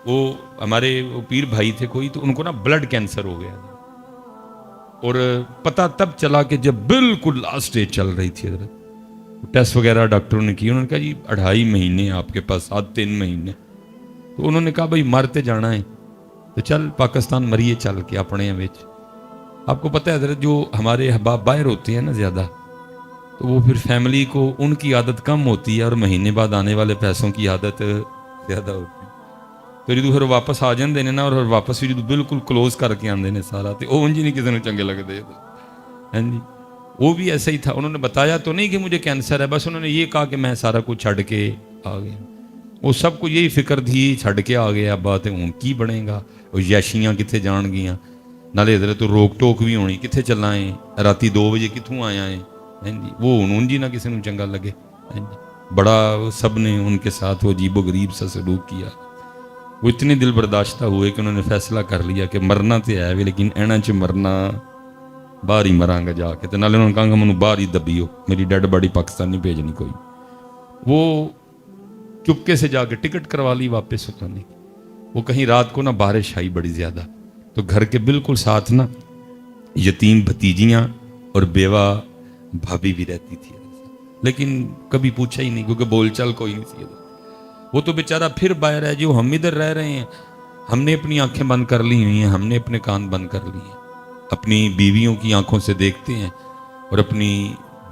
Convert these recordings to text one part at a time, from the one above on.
وہ ہمارے وہ پیر بھائی تھے کوئی، تو ان کو نا بلڈ کینسر ہو گیا، اور پتہ تب چلا کہ جب بالکل لاسٹ اسٹیج چل رہی تھی حضرت، ٹیسٹ وغیرہ ڈاکٹروں نے کیے، انہوں نے کہا جی 2.5 مہینے آپ کے پاس، 3 مہینے، تو انہوں نے کہا بھائی مرتے جانا ہے تو چل پاکستان مریے چل کے اپنے وچ۔ آپ کو پتہ ہے حضرت جو ہمارے احباب باہر ہوتے ہیں نا زیادہ، تو وہ پھر فیملی کو ان کی عادت کم ہوتی ہے اور مہینے بعد آنے والے پیسوں کی عادت زیادہ ہوتی ہے، تو جدو پھر واپس آ جاندے نے نا، اور واپس بھی جدو بالکل کلوز کر کے آندے نے سارا، تو وہ انج نہیں کسی نے چنگے لگتے ہیں جی۔ وہ بھی ایسا ہی تھا، انہوں نے بتایا تو نہیں کہ مجھے کینسر ہے، بس انہوں نے یہ کہا کہ میں سارا کچھ چھڑ کے آ گیا۔ وہ سب کو یہی فکر تھی چھڑ کے آ گیا، بات ہوں کی بنے گا، وہ یاشیاں کتنے جان گیاں، نالے حضرت تو روک ٹوک بھی ہونی، کتنے چلا ہے راتی 2 بجے کتوں آیا ہے جی، وہ ہوں جی نہ کسی نے چنگا لگے جی۔ بڑا سب نے ان کے ساتھ وہ عجیب و غریب سا سلوک کیا، وہ اتنے دل برداشتہ ہوئے کہ انہوں نے فیصلہ کر لیا کہ مرنا تو ہے بھی، لیکن اینا چ مرنا باہر ہی مراں گا جا کے، تو نالے انہوں نے کہا کہ منو باہر ہی دبیو، میری ڈیڈ باڈی پاکستان نہیں بھیجنی کوئی۔ وہ چپکے سے جا کے ٹکٹ کروا لی واپس اترنے کی۔ وہ کہیں رات کو نا بارش آئی بڑی زیادہ، تو گھر کے بالکل ساتھ نا یتیم بھتیجیاں اور بیوہ بھابھی بھی رہتی تھی، لیکن کبھی پوچھا ہی نہیں کیونکہ بول چال کوئی نہیں تھی۔ وہ تو بیچارہ پھر باہر ہے جو ہم ادھر رہ رہے ہیں، ہم نے اپنی آنکھیں بند کر لی ہوئی ہیں، ہم نے اپنے کان بند کر لی ہیں، اپنی بیویوں کی آنکھوں سے دیکھتے ہیں اور اپنی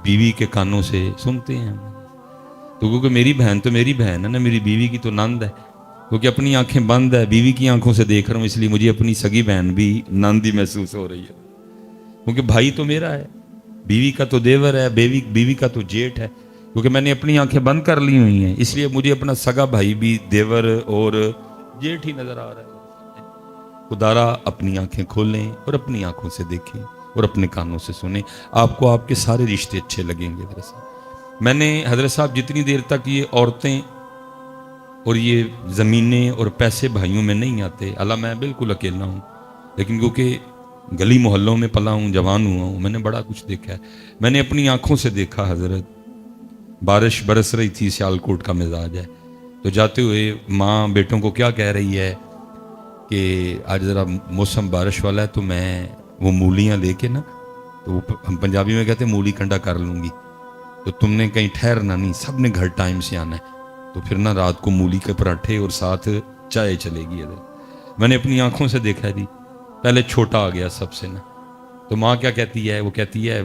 بیوی کے کانوں سے سنتے ہیں۔ تو کیونکہ میری بہن تو میری بہن ہے نا، میری بیوی کی تو نند ہے، کیونکہ اپنی آنکھیں بند ہے، بیوی کی آنکھوں سے دیکھ رہا ہوں، اس لیے مجھے اپنی سگی بہن بھی نند ہی محسوس ہو رہی ہے، کیونکہ بھائی تو میرا ہے، بیوی کا تو دیور ہے، بیوی کا تو جیٹ ہے، کیونکہ میں نے اپنی آنکھیں بند کر لی ہوئی ہیں، اس لیے مجھے اپنا سگا بھائی بھی دیور اور جیٹ ہی نظر آ رہا ہے۔ خدارا اپنی آنکھیں کھولیں اور اپنی آنکھوں سے دیکھیں اور اپنے کانوں سے سنیں، آپ کو آپ کے سارے رشتے اچھے لگیں گے۔ حضرت صاحب میں نے حضرت صاحب جتنی دیر تک یہ عورتیں اور یہ زمینیں اور پیسے بھائیوں میں نہیں آتے، اللہ میں بالکل اکیلا ہوں، لیکن کیونکہ گلی محلوں میں پلا ہوں، جوان ہوا ہوں، میں نے بڑا کچھ دیکھا ہے۔ میں نے اپنی آنکھوں سے دیکھا حضرت، بارش برس رہی تھی، سیالکوٹ کا مزاج ہے، تو جاتے ہوئے ماں بیٹوں کو کیا کہہ رہی ہے کہ آج ذرا موسم بارش والا ہے، تو میں وہ مولیاں لے کے نا، تو ہم پنجابی میں کہتے ہیں مولی کنڈا کر لوں گی، تو تم نے کہیں ٹھہرنا نہیں، سب نے گھر ٹائم سے آنا ہے، تو پھر نا رات کو مولی کے پراٹھے اور ساتھ چائے چلے گی۔ میں نے اپنی آنکھوں سے دیکھا جی، پہلے چھوٹا آ گیا سب سے نا، تو ماں کیا کہتی ہے، وہ کہتی ہے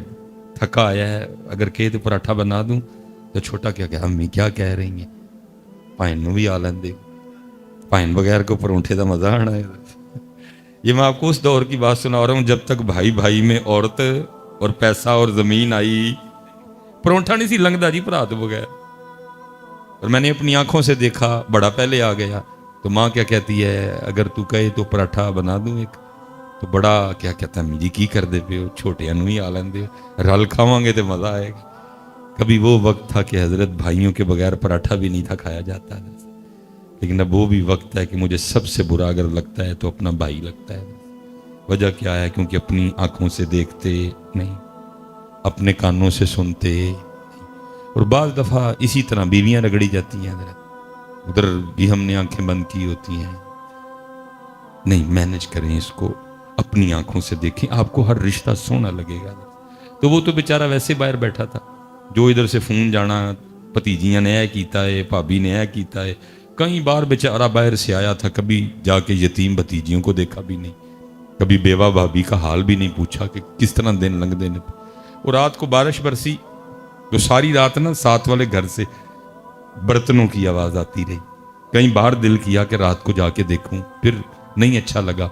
تھکا آیا ہے، اگر کہے تو پراٹھا بنا دوں، تو چھوٹا کیا کہ امی کیا کہہ رہی ہیں، پائن نو بھی آ لیندے، پائن بغیر کو پرونٹھے کا مزہ آنا ہے۔ یہ میں آپ کو اس دور کی بات سنا رہا ہوں جب تک بھائی بھائی میں عورت اور پیسہ اور زمین آئی، پرونٹھا نہیں سی لنگدا جی برات بغیر۔ اور میں نے اپنی آنکھوں سے دیکھا، بڑا پہلے آ گیا، تو ماں کیا کہتی ہے، اگر تو کہے تو پراٹھا بنا دوں ایک، تو بڑا کیا کہتا ہے جی کی کر دے پہ ہو، چھوٹے انو ہی آ لیندے ہو، رل کھاواں گے تو مزہ آئے گا۔ کبھی وہ وقت تھا کہ حضرت بھائیوں کے بغیر پراٹھا بھی نہیں تھا کھایا جاتا، لیکن اب وہ بھی وقت ہے کہ مجھے سب سے برا اگر لگتا ہے تو اپنا بھائی لگتا ہے۔ وجہ کیا ہے؟ کیونکہ اپنی آنکھوں سے دیکھتے نہیں، اپنے کانوں سے سنتے، اور بعض دفعہ اسی طرح بیویاں رگڑی جاتی ہیں حضرت، ادھر بھی ہم نے آنکھیں بند کی ہوتی ہیں۔ نہیں، مینج کریں اس کو، اپنی آنکھوں سے دیکھیں، آپ کو ہر رشتہ سونا لگے گا۔ تو وہ تو بیچارہ ویسے باہر بیٹھا تھا، جو ادھر سے فون جانا، بھتیجیاں نے اے کیتا ہے، بھابی نے اے کیتا ہے، کئی بار بیچارہ باہر سے آیا تھا، کبھی جا کے یتیم بھتیجیوں کو دیکھا بھی نہیں، کبھی بیوہ بھابی کا حال بھی نہیں پوچھا کہ کس طرح دن لنگ دینے۔ اور رات کو بارش برسی تو ساری رات نا ساتھ والے گھر سے برتنوں کی آواز آتی رہی، کئی بار دل کیا کہ رات کو جا کے دیکھوں، پھر نہیں اچھا لگا۔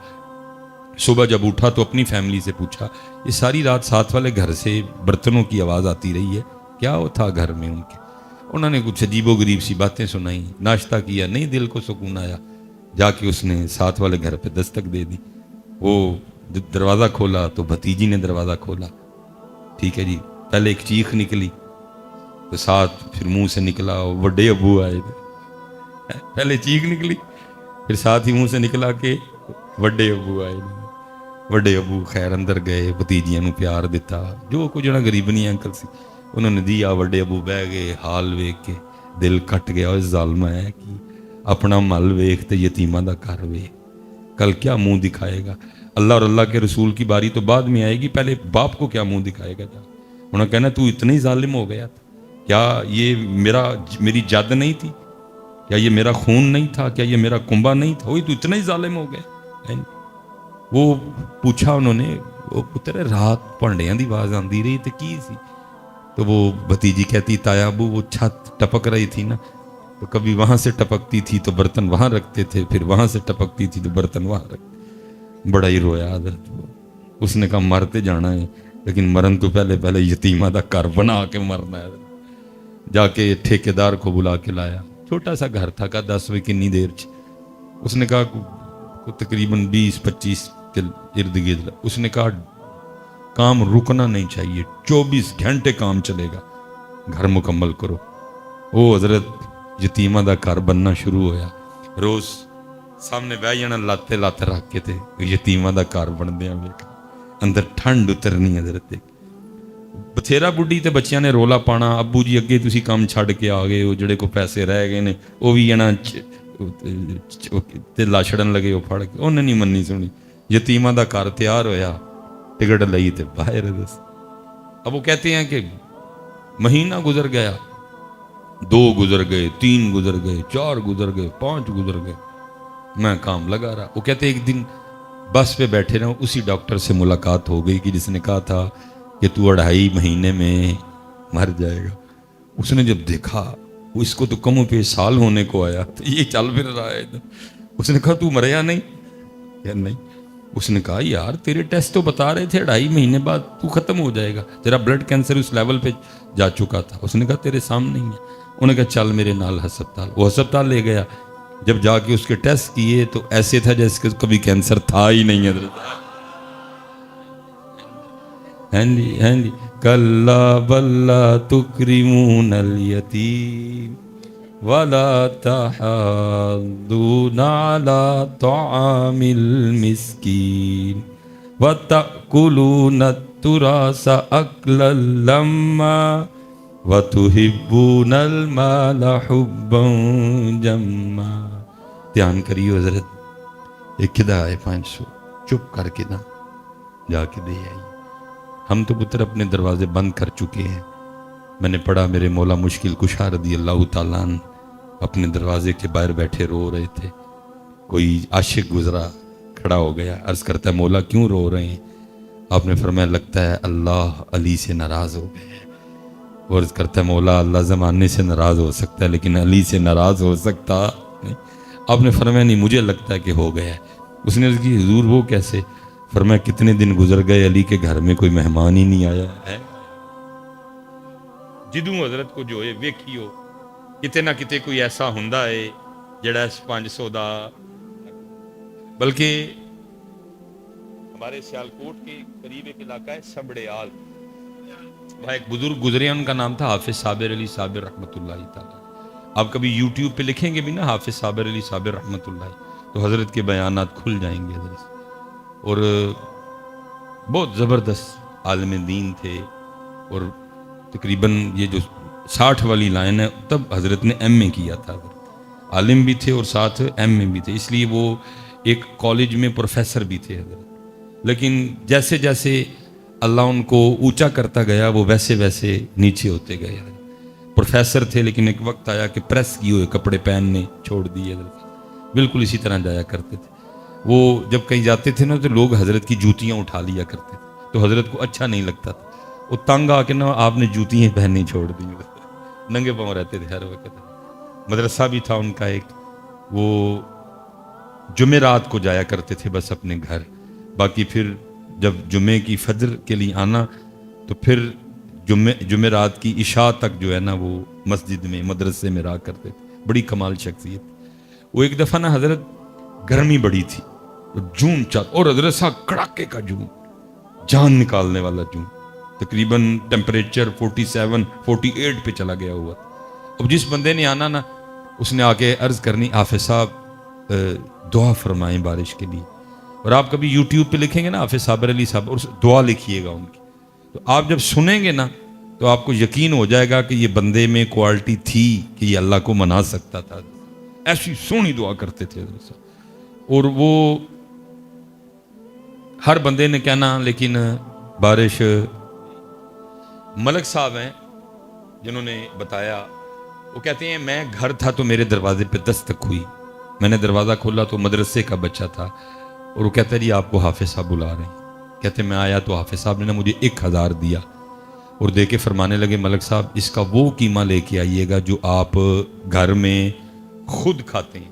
صبح جب اٹھا تو اپنی فیملی سے پوچھا، یہ ساری رات ساتھ والے گھر سے برتنوں کی آواز آتی رہی ہے، کیا وہ تھا گھر میں ان کے؟ انہوں نے کچھ عجیب و غریب سی باتیں سنائیں، ناشتہ کیا، نہیں دل کو سکون آیا، جا کے اس نے ساتھ والے گھر پہ دستک دے دی، وہ دروازہ کھولا تو بھتیجی نے دروازہ کھولا، ٹھیک ہے جی، پہلے ایک چیخ نکلی، تو ساتھ پھر منہ سے نکلا وڈے ابو آئے، پہلے چیخ نکلی، پھر ساتھ ہی منہ سے نکلا کہ وڈے ابو آئے۔ وڈے ابو خیر اندر گئے، بھتیجیاں نو پیار دیتا، جو کچھ جنا غریبنی انکل سی انہوں نے دیا، وڈے ابو بہ گئے، حال ویکھ کے دل کٹ گیا، اس ظالمہ ہے کی اپنا مل ویخ تے یتیماں دا گھر ویخ، کل کیا منہ دکھائے گا؟ اللہ اور اللہ کے رسول کی باری تو بعد میں آئے گی، پہلے باپ کو کیا منہ دکھائے گا؟ انہوں نے کہنا تو اتنا ہی ظالم ہو گیا تھا، کیا یہ میری جد نہیں تھی؟ کیا یہ میرا خون نہیں تھا؟ کیا یہ میرا کنبا نہیں تھا؟ وہی تو اتنا ہی ظالم ہو گئے۔ وہ پوچھا انہوں نے، وہ پتر رات پانڈیاں دی آواز آندی رہی تو کی سی؟ تو وہ بھتیجی کہتی تایا ابو وہ چھت ٹپک رہی تھی نا، تو کبھی وہاں سے ٹپکتی تھی تو برتن وہاں رکھتے تھے، پھر وہاں سے ٹپکتی تھی تو برتن وہاں رکھتے۔ بڑا ہی رویا حضرت۔ اس نے کہا مرتے جانا ہے لیکن مرن تو پہلے یتیمہ دا گھر بنا کے مرنا ہے۔ جا کے ٹھیکیدار کو بلا کے لایا، چھوٹا سا گھر تھا، کہا 10 بجے کنی دیر اس نے کہا تقریباً 20-25 کے ارد گرد۔ اس نے کہا کام رکنا نہیں چاہیے، 24 گھنٹے کام چلے گا، گھر مکمل کرو۔ وہ حضرت یتیمہ دا گھر بننا شروع ہویا، روز سامنے بہ جانا لاتے لاتے رکھ کے تھے، یتیمہ دا گھر بن دیا، اندر ٹھنڈ اترنی حضرت۔ بتھیرا بڈھی تے بچیاں نے رولا پانا، ابو جی اگے تسی کام چھڑ کے آ گئے ہو، جڑے کو پیسے رہ گئے نے وہ بھی جنا تے لاچڑن لگے ہو پھڑ کے، انہیں نہیں مننی سنی۔ یتیمہ دا گھر تیار ہویا، ٹکٹ لئی تے باہر دس۔ اب وہ کہتے ہیں کہ مہینہ گزر گیا، 2 گزر گئے، 3 گزر گئے، 4 گزر گئے، 5 گزر گئے، میں کام لگا رہا۔ وہ کہتے ایک دن بس پہ بیٹھے رہے، اسی ڈاکٹر سے ملاقات ہو گئی کہ جس نے کہا تھا کہ تو 2.5 مہینے میں مر جائے گا۔ اس نے جب دیکھا وہ اس کو تو کم و بیش سال ہونے کو آیا، تو یہ چل پھر رہا ہے۔ اس نے کہا تو مریا نہیں؟ یا نہیں۔ اس نے کہا یار تیرے ٹیسٹ تو بتا رہے تھے 2.5 مہینے بعد تو ختم ہو جائے گا، تیرا بلڈ کینسر اس لیول پہ جا چکا تھا۔ اس نے کہا تیرے سامنے ہی ہے۔ انہوں نے کہا چل میرے نال ہسپتال۔ وہ ہسپتال لے گیا، جب جا کے اس کے ٹیسٹ کیے تو ایسے تھا جیسے کہ کبھی کینسر تھا ہی نہیں حضرت۔ ہاں جی کلا بل لا تکرمون الیتیم ولا تحاضون علی طعام المسکین وتأکلون التراث اکلا لما وتحبون المال حبا جما۔ دھیان کریو حضرت، ایک کدا ہے 500 چپ کر کے نا جا کے دے آئی۔ ہم تو پتر اپنے دروازے بند کر چکے ہیں۔ میں نے پڑھا میرے مولا مشکل کشا رضی اللہ تعالیٰ عنہ اپنے دروازے کے باہر بیٹھے رو رہے تھے، کوئی عاشق گزرا کھڑا ہو گیا، عرض کرتا ہے مولا کیوں رو رہے ہیں؟ آپ نے فرمایا لگتا ہے اللہ علی سے ناراض ہو گئے۔ اور عرض کرتا ہے مولا اللہ زمانے سے ناراض ہو سکتا ہے لیکن علی سے ناراض ہو سکتا نہیں۔ آپ نے فرمایا نہیں مجھے لگتا ہے کہ ہو گیا ہے۔ اس نے عرض کی حضور وہ کیسے؟ فرمایا کتنے دن گزر گئے علی کے گھر میں کوئی مہمان ہی نہیں آیا ہے۔ جدوں حضرت کو جو ہے ویکھیو کتے نہ کتے کوئی ایسا ہوندا ہے جڑا اس 500 دا، بلکہ ہمارے سیالکوٹ کے قریب ایک علاقہ ہے سبڑیال، وہاں ایک بزرگ گزرے ہیں، ان کا نام تھا حافظ صابر علی صابر رحمۃ اللہ تعالی۔ آپ کبھی یوٹیوب پہ لکھیں گے بھی نا حافظ صابر علی صابر رحمۃ اللہ، تو حضرت کے بیانات کھل جائیں گے حضرت۔ اور بہت زبردست عالم دین تھے، اور تقریباً یہ جو 60 والی لائن ہے تب حضرت نے ایم اے کیا تھا، عالم بھی تھے اور ساتھ ایم اے بھی تھے، اس لیے وہ ایک کالج میں پروفیسر بھی تھے حضرت۔ لیکن جیسے جیسے اللہ ان کو اونچا کرتا گیا وہ ویسے ویسے نیچے ہوتے گئے۔ پروفیسر تھے لیکن ایک وقت آیا کہ پریس کیے ہوئے کپڑے پہننے چھوڑ دیے حضرت، بالکل اسی طرح جایا کرتے تھے۔ وہ جب کہیں جاتے تھے نا تو لوگ حضرت کی جوتیاں اٹھا لیا کرتے تھے، تو حضرت کو اچھا نہیں لگتا تھا، وہ تنگ آ کے نا آپ نے جوتیاں پہننی چھوڑ دی، ننگے پاؤں رہتے تھے ہر وقت۔ مدرسہ بھی تھا ان کا ایک، وہ جمعرات کو جایا کرتے تھے بس اپنے گھر، باقی پھر جب جمعے کی فجر کے لیے آنا تو پھر جمعرات کی عشاء تک جو ہے نا وہ مسجد میں مدرسے میں رہا کرتے تھے، بڑی کمال شخصیت۔ وہ ایک دفعہ نا حضرت گرمی بڑی تھی، جون چل اور حضرت صاحب کڑاکے کا جون، جان نکالنے والا جون، تقریباً ٹیمپریچر 47-48 پہ چلا گیا ہوا۔ اب جس بندے نے آنا نا اس نے آ کے عرض کرنی حافظ صاحب دعا فرمائیں بارش کے لیے۔ اور آپ کبھی یوٹیوب پہ لکھیں گے نا حافظ صابر علی صاحب اور دعا لکھیے گا ان کی، تو آپ جب سنیں گے نا تو آپ کو یقین ہو جائے گا کہ یہ بندے میں کوالٹی تھی کہ یہ اللہ کو منا سکتا تھا۔ ایسی سونی دعا کرتے تھے حضرت صاحب. اور وہ ہر بندے نے کہنا لیکن بارش. ملک صاحب ہیں جنہوں نے بتایا، وہ کہتے ہیں میں گھر تھا تو میرے دروازے پہ دستک ہوئی، میں نے دروازہ کھولا تو مدرسے کا بچہ تھا، اور وہ کہتا ہے جی آپ کو حافظ صاحب بلا رہے ہیں. کہتے ہیں میں آیا تو حافظ صاحب نے مجھے 1000 دیا اور دے کے فرمانے لگے ملک صاحب اس کا وہ قیمہ لے کے آئیے گا جو آپ گھر میں خود کھاتے ہیں.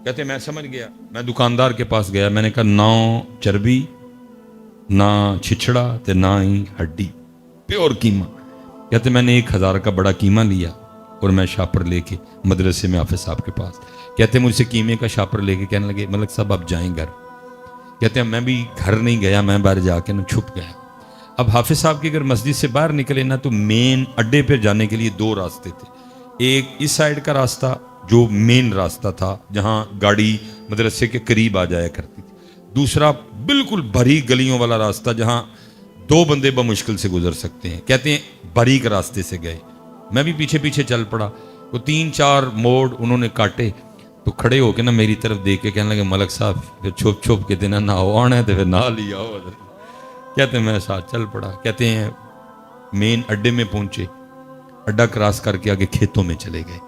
کہتے ہیں میں سمجھ گیا، میں دکاندار کے پاس گیا، میں نے کہا نہ چربی نہ چھچڑا تے نہ ہی ہڈی، پیور قیمہ. کہتے میں نے 1000 کا بڑا قیمہ لیا اور میں شاپر لے کے مدرسے میں حافظ صاحب کے پاس. کہتے مجھ سے قیمے کا شاپر لے کے کہنے لگے ملک صاحب آپ جائیں گھر. کہتے ہیں میں بھی گھر نہیں گیا، میں باہر جا کے چھپ گیا. اب حافظ صاحب کی اگر مسجد سے باہر نکلے نا تو مین اڈے پہ جانے کے لیے 2 راستے تھے. ایک اس سائیڈ کا راستہ جو مین راستہ تھا جہاں گاڑی مدرسے کے قریب آ جایا کرتی تھی، دوسرا بالکل باریک گلیوں والا راستہ جہاں 2 بندے بمشکل سے گزر سکتے ہیں. کہتے ہیں باریک راستے سے گئے، میں بھی پیچھے پیچھے چل پڑا. وہ 3-4 موڑ انہوں نے کاٹے تو کھڑے ہو کے نا میری طرف دیکھ کے کہنے لگے ملک صاحب پھر چھپ چھپ کے دینا نہ آنا ہے تو پھر نہ لیا ہو. کہتے ہیں میں ساتھ چل پڑا. کہتے ہیں مین اڈے میں پہنچے، اڈا کراس کر کے آگے کھیتوں میں چلے گئے.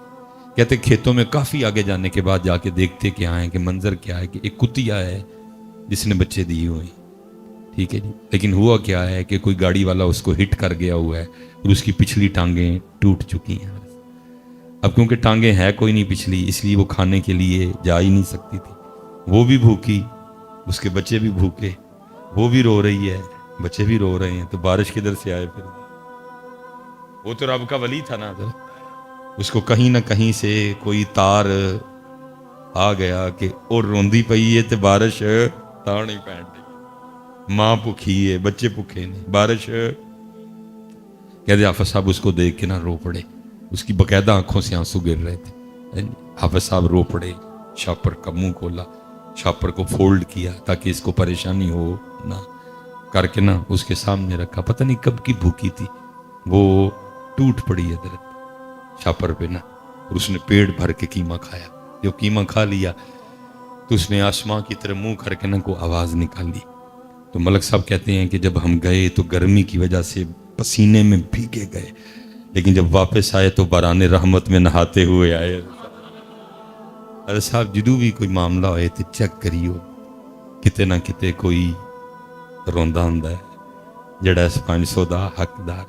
کہتے ہیں کھیتوں میں کافی آگے جانے کے بعد جا کے دیکھتے کیا ہے کہ منظر کیا ہے کہ ایک کتیا ہے جس نے بچے دیے ہوئے. ٹھیک ہے جی، لیکن ہوا کیا ہے کہ کوئی گاڑی والا اس کو ہٹ کر گیا ہوا ہے اور اس کی پچھلی ٹانگیں ٹوٹ چکی ہیں. اب کیونکہ ٹانگیں ہے کوئی نہیں پچھلی، اس لیے وہ کھانے کے لیے جا ہی نہیں سکتی تھی. وہ بھی بھوکی، اس کے بچے بھی بھوکے، وہ بھی رو رہی ہے، بچے بھی رو رہے ہیں. تو بارش کدھر سے آئے پھر؟ وہ تو رب کا ولی تھا نا. اس کو کہیں نہ کہیں سے کوئی تار آ گیا کہ اور روندی پئی ہے تو بارش تار نہیں پہن رہی. ماں بھوکھی ہے، بچے بھوکے نے، بارش. کہتے حافظ صاحب اس کو دیکھ کے نہ رو پڑے، اس کی باقاعدہ آنکھوں سے آنسو گر رہے تھے. حافظ صاحب رو پڑے، شاپر کا منہ کھولا، شاپر کو فولڈ کیا تاکہ اس کو پریشانی ہو نہ، کر کے نا اس کے سامنے رکھا. پتہ نہیں کب کی بھوکی تھی، وہ ٹوٹ پڑی ہے درد شاپر پہ نا، اور اس نے پیٹ بھر کے قیمہ کھایا. جو قیمہ کھا لیا تو اس نے آسمان کی طرح منہ کر کے نا کو آواز نکالی. تو ملک صاحب کہتے ہیں کہ جب ہم گئے تو گرمی کی وجہ سے پسینے میں بھیگے گئے، لیکن جب واپس آئے تو باران رحمت میں نہاتے ہوئے آئے. ارے صاحب جدو بھی کوئی معاملہ ہوئے تو چیک کریو کتے نہ کتے کوئی روندا ہوندا ہے جڑا اس 500 دا حقدار.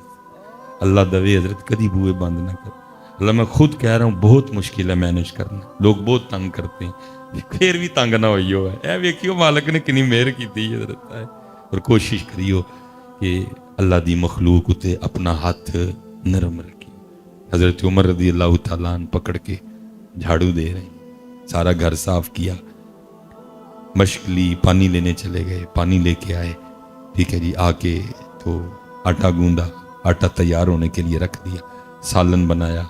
اللہ دوے حضرت کدی بوئے بند نہ کر. اللہ میں خود کہہ رہا ہوں بہت مشکل ہے مینج کرنا، لوگ بہت تنگ کرتے ہیں، پھر بھی تنگ نہ ہوئی ہو ہے. اے ویکھیو مالک نے کنی مہر کیتی حضرت ہے. اور کوشش کریو کہ اللہ دی مخلوق تے اپنا ہاتھ نرم رکھی. حضرت عمر رضی اللہ تعالیٰ عنہ پکڑ کے جھاڑو دے رہے ہیں، سارا گھر صاف کیا، مشق لی، پانی لینے چلے گئے، پانی لے کے آئے. ٹھیک ہے جی، آ کے تو آٹا گوندا، آٹا تیار ہونے کے لیے رکھ دیا، سالن بنایا.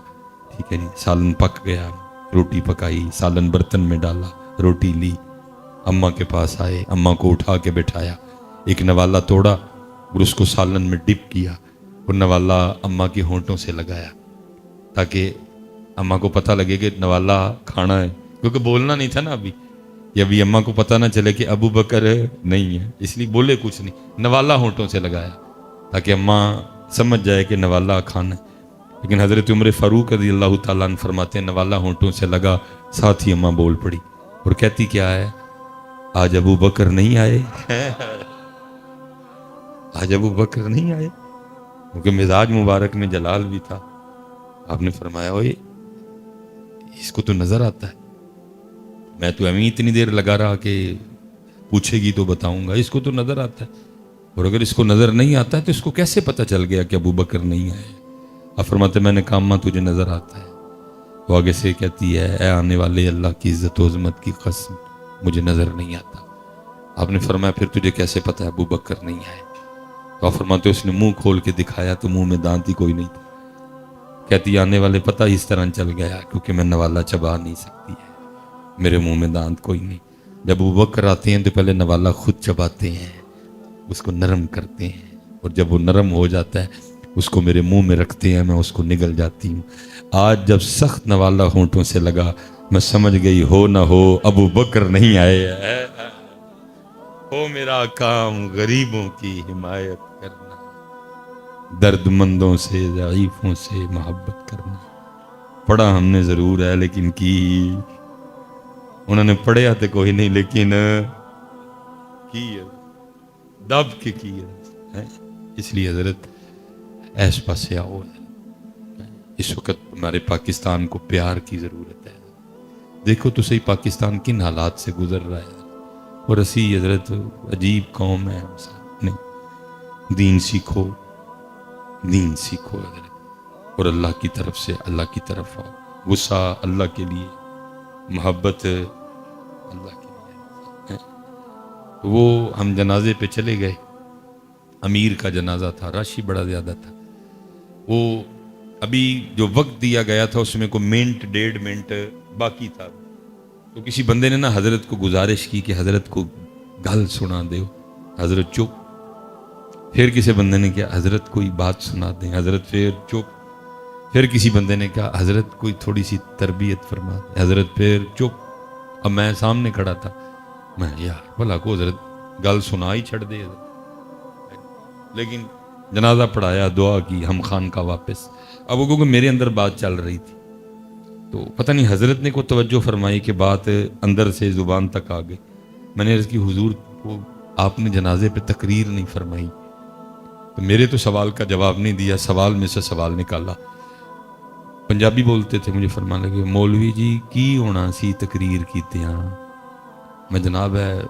ٹھیک ہے جی، سالن پک گیا، روٹی پکائی، سالن برتن میں ڈالا، روٹی لی، اماں کے پاس آئے، اماں کو اٹھا کے بٹھایا، ایک نوالا توڑا اور اس کو سالن میں ڈپ کیا اور نوالا اماں کے ہونٹوں سے لگایا تاکہ اماں کو پتہ لگے کہ نوالا کھانا ہے، کیونکہ بولنا نہیں تھا نا ابھی، کہ ابھی اماں کو پتہ نہ چلے کہ ابو بکر نہیں ہے، اس لیے بولے کچھ نہیں، نوالا ہونٹوں سے لگایا تاکہ اماں سمجھ جائے کہ نوالا کھانا ہے. لیکن حضرت عمر فاروق رضی اللہ تعالیٰ عنہ فرماتے ہیں نوالا ہونٹوں سے لگا، ساتھ ہی اماں بول پڑی اور کہتی کیا ہے، آج ابو بکر نہیں آئے، آج ابو بکر نہیں آئے، کیونکہ مزاج مبارک میں جلال بھی تھا. آپ نے فرمایا اوئے اس کو تو نظر آتا ہے، میں تو امی اتنی دیر لگا رہا کہ پوچھے گی تو بتاؤں گا، اس کو تو نظر آتا ہے، اور اگر اس کو نظر نہیں آتا ہے تو اس کو کیسے پتہ چل گیا کہ ابو بکر نہیں آئے؟ آپ فرماتے میں نے کہا اماں تجھے نظر آتا ہے. وہ آگے سے کہتی ہے اے آنے والے اللہ کی عزت و عظمت کی قسم مجھے نظر نہیں آتا. آپ نے فرمایا پھر تجھے کیسے پتہ ہے ابو بکر نہیں آئے؟ تو آپ فرماتے اس نے منہ کھول کے دکھایا تو منہ میں دانت ہی کوئی نہیں تھا. کہتی آنے والے پتہ اس طرح چل گیا کیونکہ میں نوالا چبا نہیں سکتی ہے، میرے منہ میں دانت کوئی نہیں. جب ابو بکر آتے ہیں تو پہلے نوالا خود چباتے ہیں، اس کو نرم کرتے ہیں، اور جب وہ نرم ہو جاتا ہے اس کو میرے منہ میں رکھتے ہیں میں اس کو نگل جاتی ہوں. آج جب سخت نوالا ہونٹوں سے لگا میں سمجھ گئی ہو نہ ہو ابو بکر نہیں آئے. ہو میرا کام غریبوں کی حمایت کرنا، درد مندوں سے ضعیفوں سے محبت کرنا. پڑھا ہم نے ضرور ہے لیکن کی انہوں نے پڑھیا تو کوئی نہیں لیکن کی دب کے کی ہے. اس لیے حضرت ایس پاسے آؤ. اس وقت ہمارے پاکستان کو پیار کی ضرورت ہے. دیکھو تو صحیح پاکستان کن حالات سے گزر رہا ہے. اور اسی حضرت عجیب قوم ہے. نہیں، دین سیکھو، دین سیکھو حضرت، اور اللہ کی طرف سے اللہ کی طرف آؤ. غصہ اللہ کے لیے، محبت اللہ کے لیے. وہ ہم جنازے پہ چلے گئے. امیر کا جنازہ تھا، رش ہی بڑا زیادہ تھا. وہ ابھی جو وقت دیا گیا تھا اس میں کوئی منٹ 1.5 منٹ باقی تھا. تو کسی بندے نے نا حضرت کو گزارش کی کہ حضرت کو گل سنا دو. حضرت چپ. پھر کسی بندے نے کہا حضرت کوئی بات سنا دیں. حضرت پھر چپ. پھر کسی بندے نے کہا حضرت کوئی تھوڑی سی تربیت فرما دیں. حضرت پھر چپ. اب میں سامنے کھڑا تھا، میں یار بھلا کو حضرت گل سنا ہی چھڑ دے. لیکن جنازہ پڑھایا، دعا کی، ہم خان کا واپس. اب وہ کیونکہ میرے اندر بات چل رہی تھی تو پتہ نہیں حضرت نے کو توجہ فرمائی کہ بات اندر سے زبان تک آ گئی. میں نے عرض کی حضور کو آپ نے جنازے پہ تقریر نہیں فرمائی. تو میرے تو سوال کا جواب نہیں دیا، سوال میں سے سوال نکالا. پنجابی بولتے تھے، مجھے فرمان لگے مولوی جی کی ہونا سی تقریر کیتے ہاں. میں جناب ہے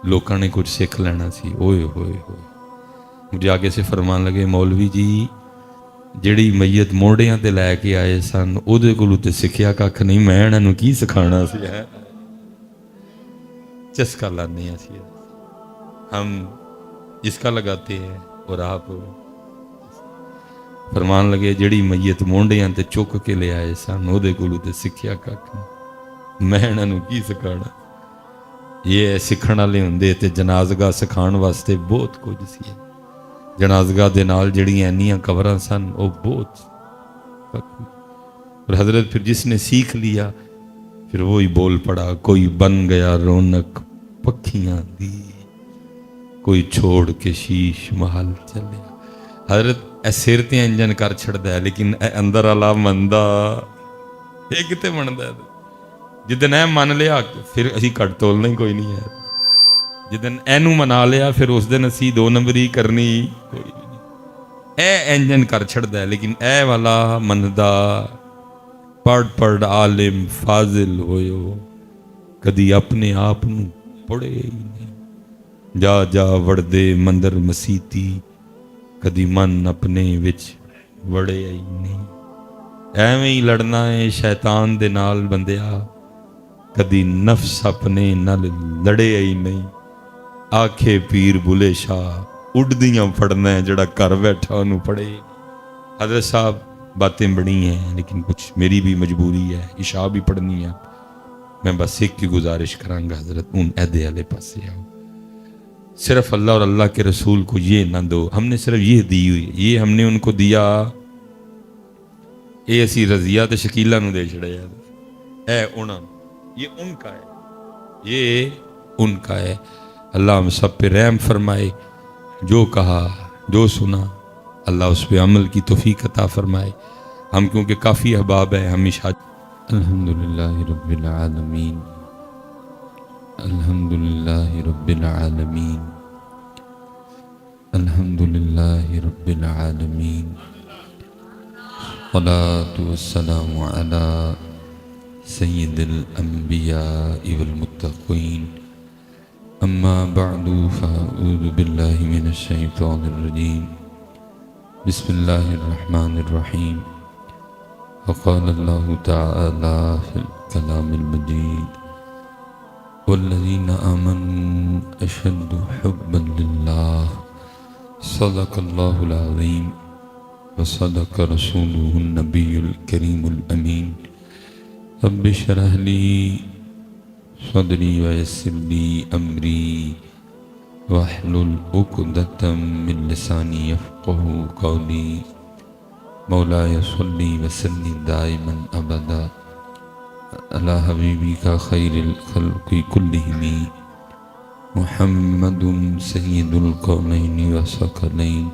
لوکاں نے کچھ سیکھ لینا سی. اوئے ہوئے ہوئے. مجھے آگے سے فرمان لگے مولوی جی جیڑی میت موڑیاں تے لے کے آئے سن او دے کولوں تے سکھیا ککھ نہیں، میں انہاں نوں کی سکھانا سی. ہے چسکا لانے سی ہم جس کا لگاتے ہیں. اور آپ فرمان لگے جیڑی میت مونڈیاں تے چک کے لے آئے سن او دے کولوں تے سکھیا ککھ نہیں، میں انہاں نوں کی سکھانا. یہ سکھن والے ہوندے تے جنازگاہ سکھان واسطے بہت کچھ سی. جنازگاہ دے نال جڑیاں اینیاں قبراں سن او بہت. اور حضرت پھر جس نے سیکھ لیا پھر وہی بول پڑا. کوئی بن گیا رونق پکھیاں دی، کوئی چھوڑ کے شیش محل چلے. حضرت اے سیرتیاں انجن کر چھڑدا ہے لیکن اے اندر والا مندا اے کتے مندا ہے. جدن اے من لیا پھر اسی کٹ تولنا ہی کوئی نہیں ہے. جدن اینو منا لیا پھر اس دن اسی 2 نمبری کرنی کوئی نہیں. اے انجن کر چھڑدا ہے لیکن اے والا مندا پڑھ عالم فاضل ہوئیو کدی اپنے آپ نو پڑھے ہی نہیں. جا جا وڑدے مندر مسیتی کدی من اپنے وچ وڑے ہی نہیں. ایویں ہی لڑنا ہے شیطان دے نال بندیا، کدی نفس اپنے نال لڑے ہی نہیں. آکھے پیر بلے شاہ اڈدیاں پڑھنا ہے جڑا کر بیٹھا انہوں پڑھے. حضرت صاحب باتیں بڑی ہیں لیکن کچھ میری بھی مجبوری ہے، عشاء بھی پڑھنی ہے. میں بس ایک کی گزارش کرانگا حضرت ان عہدے والے پاسے آؤ. صرف اللہ اور اللہ کے رسول کو یہ نہ دو. ہم نے صرف یہ دی ہوئی، یہ ہم نے ان کو دیا. اے اسی رضیہ تے شکیلہ نو دے چھڑے. اے انہاں یہ ان کا ہے، یہ ان کا ہے. اللہ ہم سب پہ رحم فرمائے. جو کہا جو سنا اللہ اس پہ عمل کی توفیق عطا فرمائے. ہم کیونکہ کافی احباب ہیں ہمیشہ. الحمدللہ رب العالمین، الحمدللہ رب العالمین، الحمدللہ رب العالمین. الصلاة والسلام علی سید الانبیاء والمتقین. اما بعد فاعوذ باللہ من الشیطان الرجیم. بسم اللہ الرحمن الرحیم. وقال اللہ تعالی فی الکلام المجید والذین آمنوا اشد حبا للہ. صدق اللہ العظیم وصدق رسولہ النبی الکریم الامین. رب اشرح لی صدری ویسر لی امری واحلل عقدة من لساني يفقهوا قولي مولاي صل وسلم دائما أبدا على حبيبك خير الخلق كلهم محمد سيد القولين والثقلين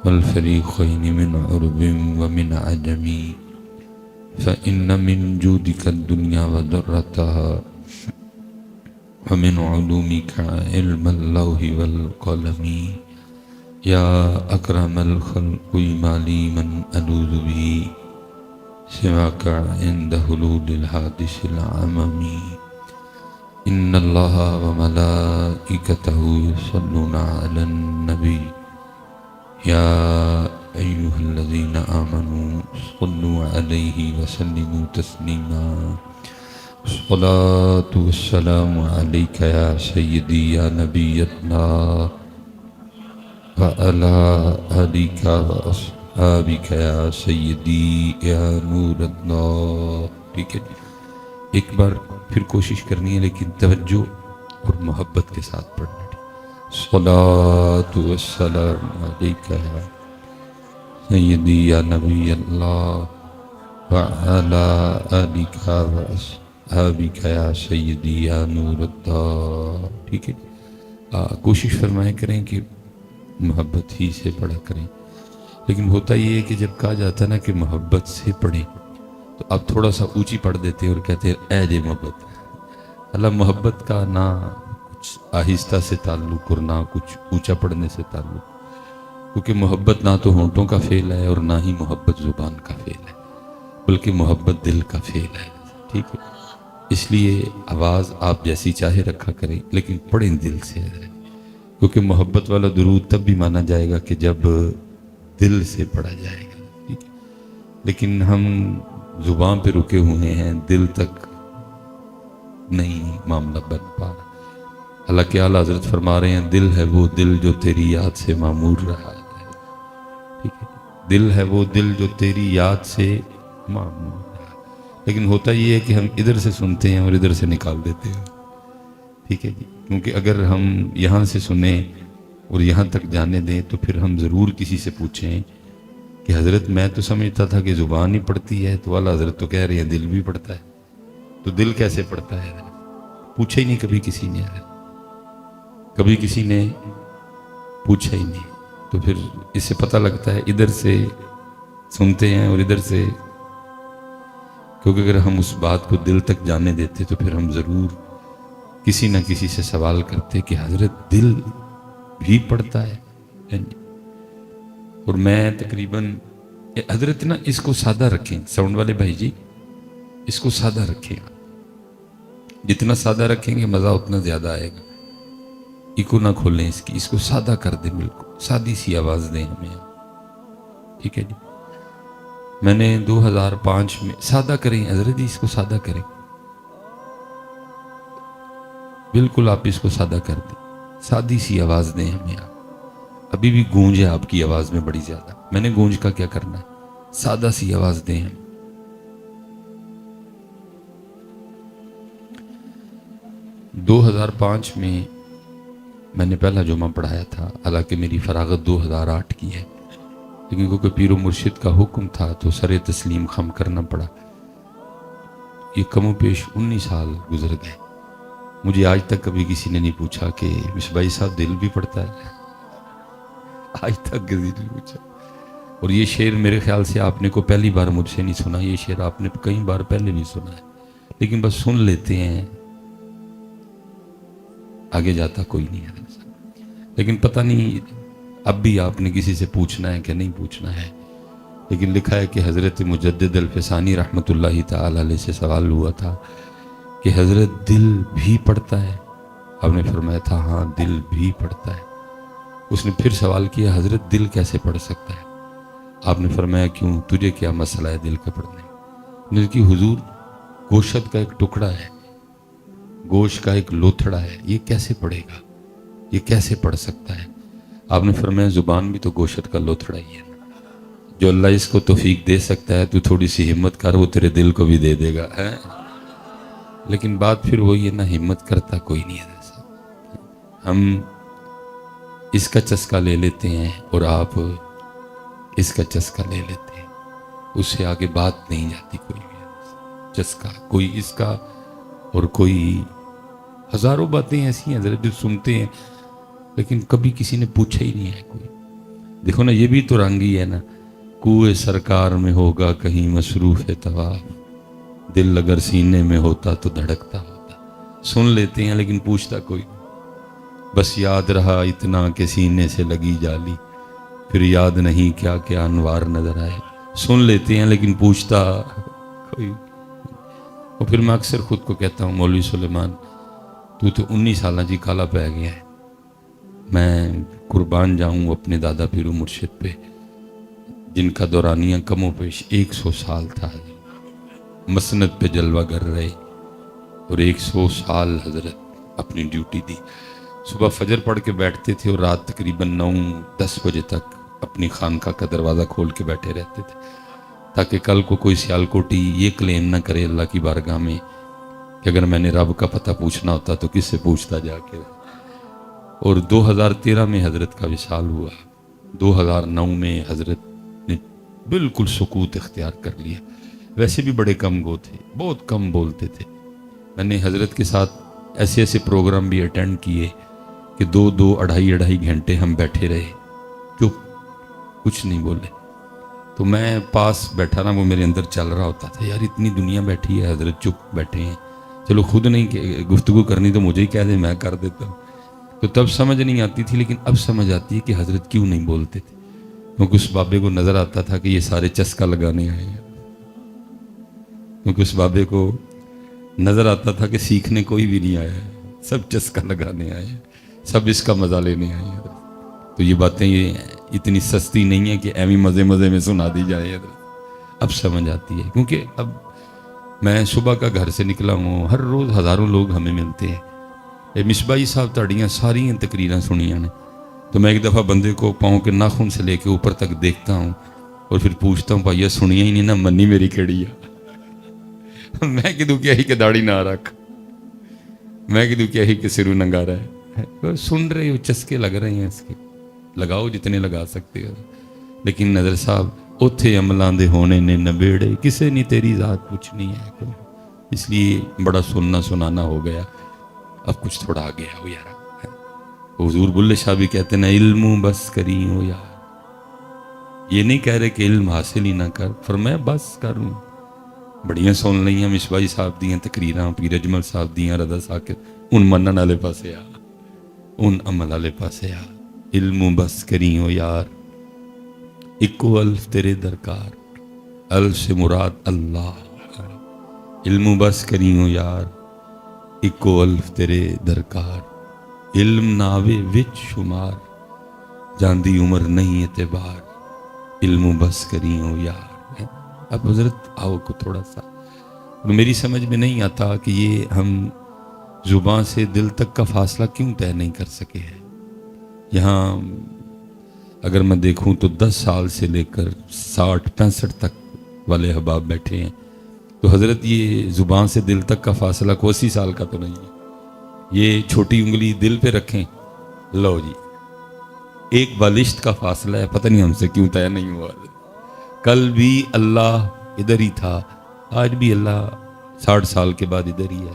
والفريقين من عرب ومن عجم فإن من جودك الدنيا وضرتها ومن علومك علم اللوح والقلم يا أكرم الخلق ما لي من ألوذ به سواك عند حلول الحادث العمم إن الله وملائكته يصلون على النبي يا أيها الذين آمنوا صلوا عليه وسلموا تسليما الصلاة والسلام عليك يا سيدي يا نبي الله وعلى آلك وأصحابك يا سيدي يا نور الله. ٹھیک ہے، ایک بار پھر کوشش کرنی ہے لیکن توجہ اور محبت کے ساتھ پڑھنا ہے. الصلاة والسلام عليك يا سيدي يا نبي الله وعلى آلك وأصحابك يا سيدي يا نور الله. ٹھیک ہے، کوشش فرمائے کریں کہ محبت ہی سے پڑھا کریں. لیکن ہوتا یہ ہے کہ جب کہا جاتا ہے نا کہ محبت سے پڑھیں تو آپ تھوڑا سا اونچی پڑھ دیتے ہیں اور کہتے ہیں اے جے محبت. اللہ محبت کا نہ کچھ آہستہ سے تعلق اور نہ کچھ اونچا پڑھنے سے تعلق، کیونکہ محبت نہ تو ہونٹوں کا فعل ہے اور نہ ہی محبت زبان کا فعل ہے، بلکہ محبت دل کا فعل ہے. ٹھیک ہے، اس لیے آواز آپ جیسی چاہے رکھا کریں لیکن پڑھیں دل سے، کیونکہ محبت والا درود تب بھی مانا جائے گا کہ جب دل سے پڑھا جائے گا. ٹھیک ہے، لیکن ہم زبان پہ رکے ہوئے ہیں، دل تک نہیں معاملہ بن پا رہا. اللہ کے اعلیٰ حضرت فرما رہے ہیں دل ہے وہ دل جو تیری یاد سے معمور رہا ہے. ٹھیک ہے، دل ہے وہ دل جو تیری یاد سے معمور رہا. لیکن ہوتا یہ ہے کہ ہم ادھر سے سنتے ہیں اور ادھر سے نکال دیتے ہیں. ٹھیک ہے جی، کیونکہ اگر ہم یہاں سے سنیں اور یہاں تک جانے دیں تو پھر ہم ضرور کسی سے پوچھیں کہ حضرت میں تو سمجھتا تھا کہ زبان ہی پڑھتی ہے، تو والا حضرت تو کہہ رہے ہیں دل بھی پڑھتا ہے. تو دل کیسے پڑھتا ہے؟ پوچھا ہی نہیں کبھی کسی نے، کبھی کسی نے پوچھا ہی نہیں. تو پھر اس سے پتہ لگتا ہے ادھر سے سنتے ہیں اور ادھر سے، کیونکہ اگر ہم اس بات کو دل تک جانے دیتے تو پھر ہم ضرور کسی نہ کسی سے سوال کرتے کہ حضرت دل بھی پڑھتا ہے. اور میں تقریباً حضرت نا اس کو سادہ رکھیں، ساؤنڈ والے بھائی جی اس کو سادہ رکھیں. جتنا سادہ رکھیں گے مزہ اتنا زیادہ آئے گا. ایکو نہ کھولیں اس کو سادہ کر دیں، بالکل سادی سی آواز دیں ہمیں. ٹھیک ہے جی، میں نے 2005 میں سادہ کریں حضرت جی، اس کو سادہ کریں، بالکل آپ اس کو سادہ کر دیں، سادی سی آواز دیں ہمیں. آپ ابھی بھی گونج ہے آپ کی آواز میں بڑی زیادہ، میں نے گونج کا کیا کرنا ہے، سادہ سی آواز دیں ہمیں. 2005 میں نے پہلا جمعہ پڑھایا تھا، حالانکہ میری فراغت 2008 کی ہے، لیکن کیونکہ پیر و مرشد کا حکم تھا تو سر تسلیم خم کرنا پڑا. یہ کم و بیش 19 سال گزر گئے. مجھے آج تک کبھی کسی نے نہیں پوچھا کہ مصباحی صاحب دل بھی پڑھتا ہے، آج تک کسی نے پوچھا. اور یہ شعر میرے خیال سے آپ نے کو پہلی بار مجھ سے نہیں سنا، یہ شعر آپ نے کئی بار پہلے نہیں سنا ہے، لیکن بس سن لیتے ہیں، آگے جاتا کوئی نہیں ہے. لیکن پتہ نہیں اب بھی آپ نے کسی سے پوچھنا ہے کہ نہیں پوچھنا ہے. لیکن لکھا ہے کہ حضرت مجدد الفسانی رحمۃ اللہ تعالی علیہ سے سوال ہوا تھا کہ حضرت دل بھی پڑھتا ہے؟ آپ نے فرمایا تھا ہاں دل بھی پڑھتا ہے. اس نے پھر سوال کیا حضرت دل کیسے پڑھ سکتا ہے؟ آپ نے فرمایا کیوں، تجھے کیا مسئلہ ہے دل کا پڑھنے؟ نے کہ حضور گوشت کا ایک ٹکڑا ہے، گوشت کا ایک لوتھڑا ہے، یہ کیسے پڑھے گا، یہ کیسے پڑھ سکتا ہے؟ آپ نے فرمایا زبان بھی تو گوشت کا لوتھڑا ہی ہے. جو اللہ اس کو توفیق دے سکتا ہے تو تھوڑی سی ہمت کر، وہ تیرے دل کو بھی دے دے گا. لیکن بات پھر وہی ہے نا، ہمت کرتا کوئی نہیں ہے. ہم اس کا چسکا لے لیتے ہیں اور آپ اس کا چسکا لے لیتے ہیں، اس سے آگے بات نہیں جاتی کوئی بھی چسکا، کوئی اس کا اور کوئی ہزاروں باتیں ایسی ہیں حضرت جو سنتے ہیں لیکن کبھی کسی نے پوچھا ہی نہیں ہے کوئی. دیکھو نا، یہ بھی تو رنگ ہی ہے نا. کوئے سرکار میں ہوگا کہیں مصروف طواف، دل اگر سینے میں ہوتا تو دھڑکتا ہوتا. سن لیتے ہیں لیکن پوچھتا کوئی نہیں. بس یاد رہا اتنا کہ سینے سے لگی جالی، پھر یاد نہیں کیا کیا انوار نظر آئے. سن لیتے ہیں لیکن پوچھتا کوئی. اور پھر میں اکثر خود کو کہتا ہوں مولوی سلیمان تو 19 سالہ جی کالا پہ گیا ہے. میں قربان جاؤں اپنے دادا پیرو مرشد پہ جن کا دورانیہ کم و پیش 100 سال تھا. مسند پہ جلوہ گر رہے اور 100 سال حضرت اپنی ڈیوٹی دی. صبح فجر پڑھ کے بیٹھتے تھے اور رات تقریباً 9-10 بجے تک اپنی خانقاہ کا دروازہ کھول کے بیٹھے رہتے تھے تاکہ کل کو کوئی سیالکوٹی یہ کلیم نہ کرے اللہ کی بارگاہ میں کہ اگر میں نے رب کا پتہ پوچھنا ہوتا تو کس سے پوچھتا جا کے. اور 2013 میں حضرت کا وصال ہوا. 2009 میں حضرت نے بالکل سکوت اختیار کر لیا. ویسے بھی بڑے کم گو تھے، بہت کم بولتے تھے. میں نے حضرت کے ساتھ ایسے ایسے پروگرام بھی اٹینڈ کیے کہ 2-2 2.5 گھنٹے ہم بیٹھے رہے چپ، کچھ نہیں بولے. تو میں پاس بیٹھا نا، وہ میرے اندر چل رہا ہوتا تھا یار اتنی دنیا بیٹھی ہے، حضرت چپ بیٹھے ہیں، چلو خود نہیں کہ گفتگو کرنی تو مجھے ہی کہہ دے میں کر دیتا ہوں. تو تب سمجھ نہیں آتی تھی لیکن اب سمجھ آتی ہے کہ حضرت کیوں نہیں بولتے تھے. کیونکہ اس بابے کو نظر آتا تھا کہ یہ سارے چسکا لگانے آئے ہیں. کیونکہ اس بابے کو نظر آتا تھا کہ سیکھنے کوئی بھی نہیں آیا ہے، سب چسکا لگانے آئے ہیں، سب اس کا مزہ لینے آئے ہیں. تو یہ باتیں یہ اتنی سستی نہیں ہیں کہ ایویں مزے مزے میں سنا دی جائے. اب سمجھ آتی ہے کیونکہ اب میں صبح کا گھر سے نکلا ہوں، ہر روز ہزاروں لوگ ہمیں ملتے ہیں. مصباحی صاحب تاڑیاں ساری تقریراں سنیاں نے. تو میں ایک دفعہ بندے کو پاؤں کے ناخن سے لے کے اوپر تک دیکھتا ہوں اور پھر پوچھتا ہوں بھائی سنیا ہی نہیں نا، منی میری کیڑی ہے. میں کدوں کیا ہی کہ داڑھی نہ رکھ، میں کدوں کیا ہی کہ سرو ننگا رہا ہے. سن رہے ہو، چسکے لگ رہے ہیں اس کے، لگاؤ جتنے لگا سکتے ہو. لیکن نظر صاحب اوتھے عملاں دے ہونے نے نبیڑے، کسے نہیں تیری ذات پوچھنی ہے کوئی. اس لیے بڑا سننا سنانا ہو گیا. اب کچھ تھوڑا آ گیا ہو یار. حضور بلے شاہ بھی کہتے ہیں علم بس کری ہو یار. یہ نہیں کہہ رہے کہ علم حاصل ہی نہ کر، فرمایا بس کروں. بڑیاں سن لئیاں مصباحی صاحب دیاں تقریراں، پیر اجمل صاحب دیاں، رضا ساکت. ان منن والے پاسے آ، ان عمل والے پاسے آ. علم بس کری ہو یار، اکو الف تیرے درکار، الف سے مراد اللہ. علم بس کری ہو یار، اکو الف تیرے درکار. علم ناوے وچ شمار، جاندی عمر نہیں اعتبار. علم بس کری ہو یار. اب حضرت آؤ کو تھوڑا سا، میری سمجھ میں نہیں آتا کہ یہ ہم زبان سے دل تک کا فاصلہ کیوں طے نہیں کر سکے ہیں. یہاں اگر میں دیکھوں تو 10 سال سے لے کر 60-65 تک والے احباب بیٹھے ہیں. تو حضرت یہ زبان سے دل تک کا فاصلہ کو 80 سال کا تو نہیں ہے. یہ چھوٹی انگلی دل پہ رکھیں، لو جی ایک بالشت کا فاصلہ ہے. پتہ نہیں ہم سے کیوں طے نہیں ہوا. کل بھی اللہ ادھر ہی تھا، آج بھی اللہ 60 سال کے بعد ادھر ہی ہے.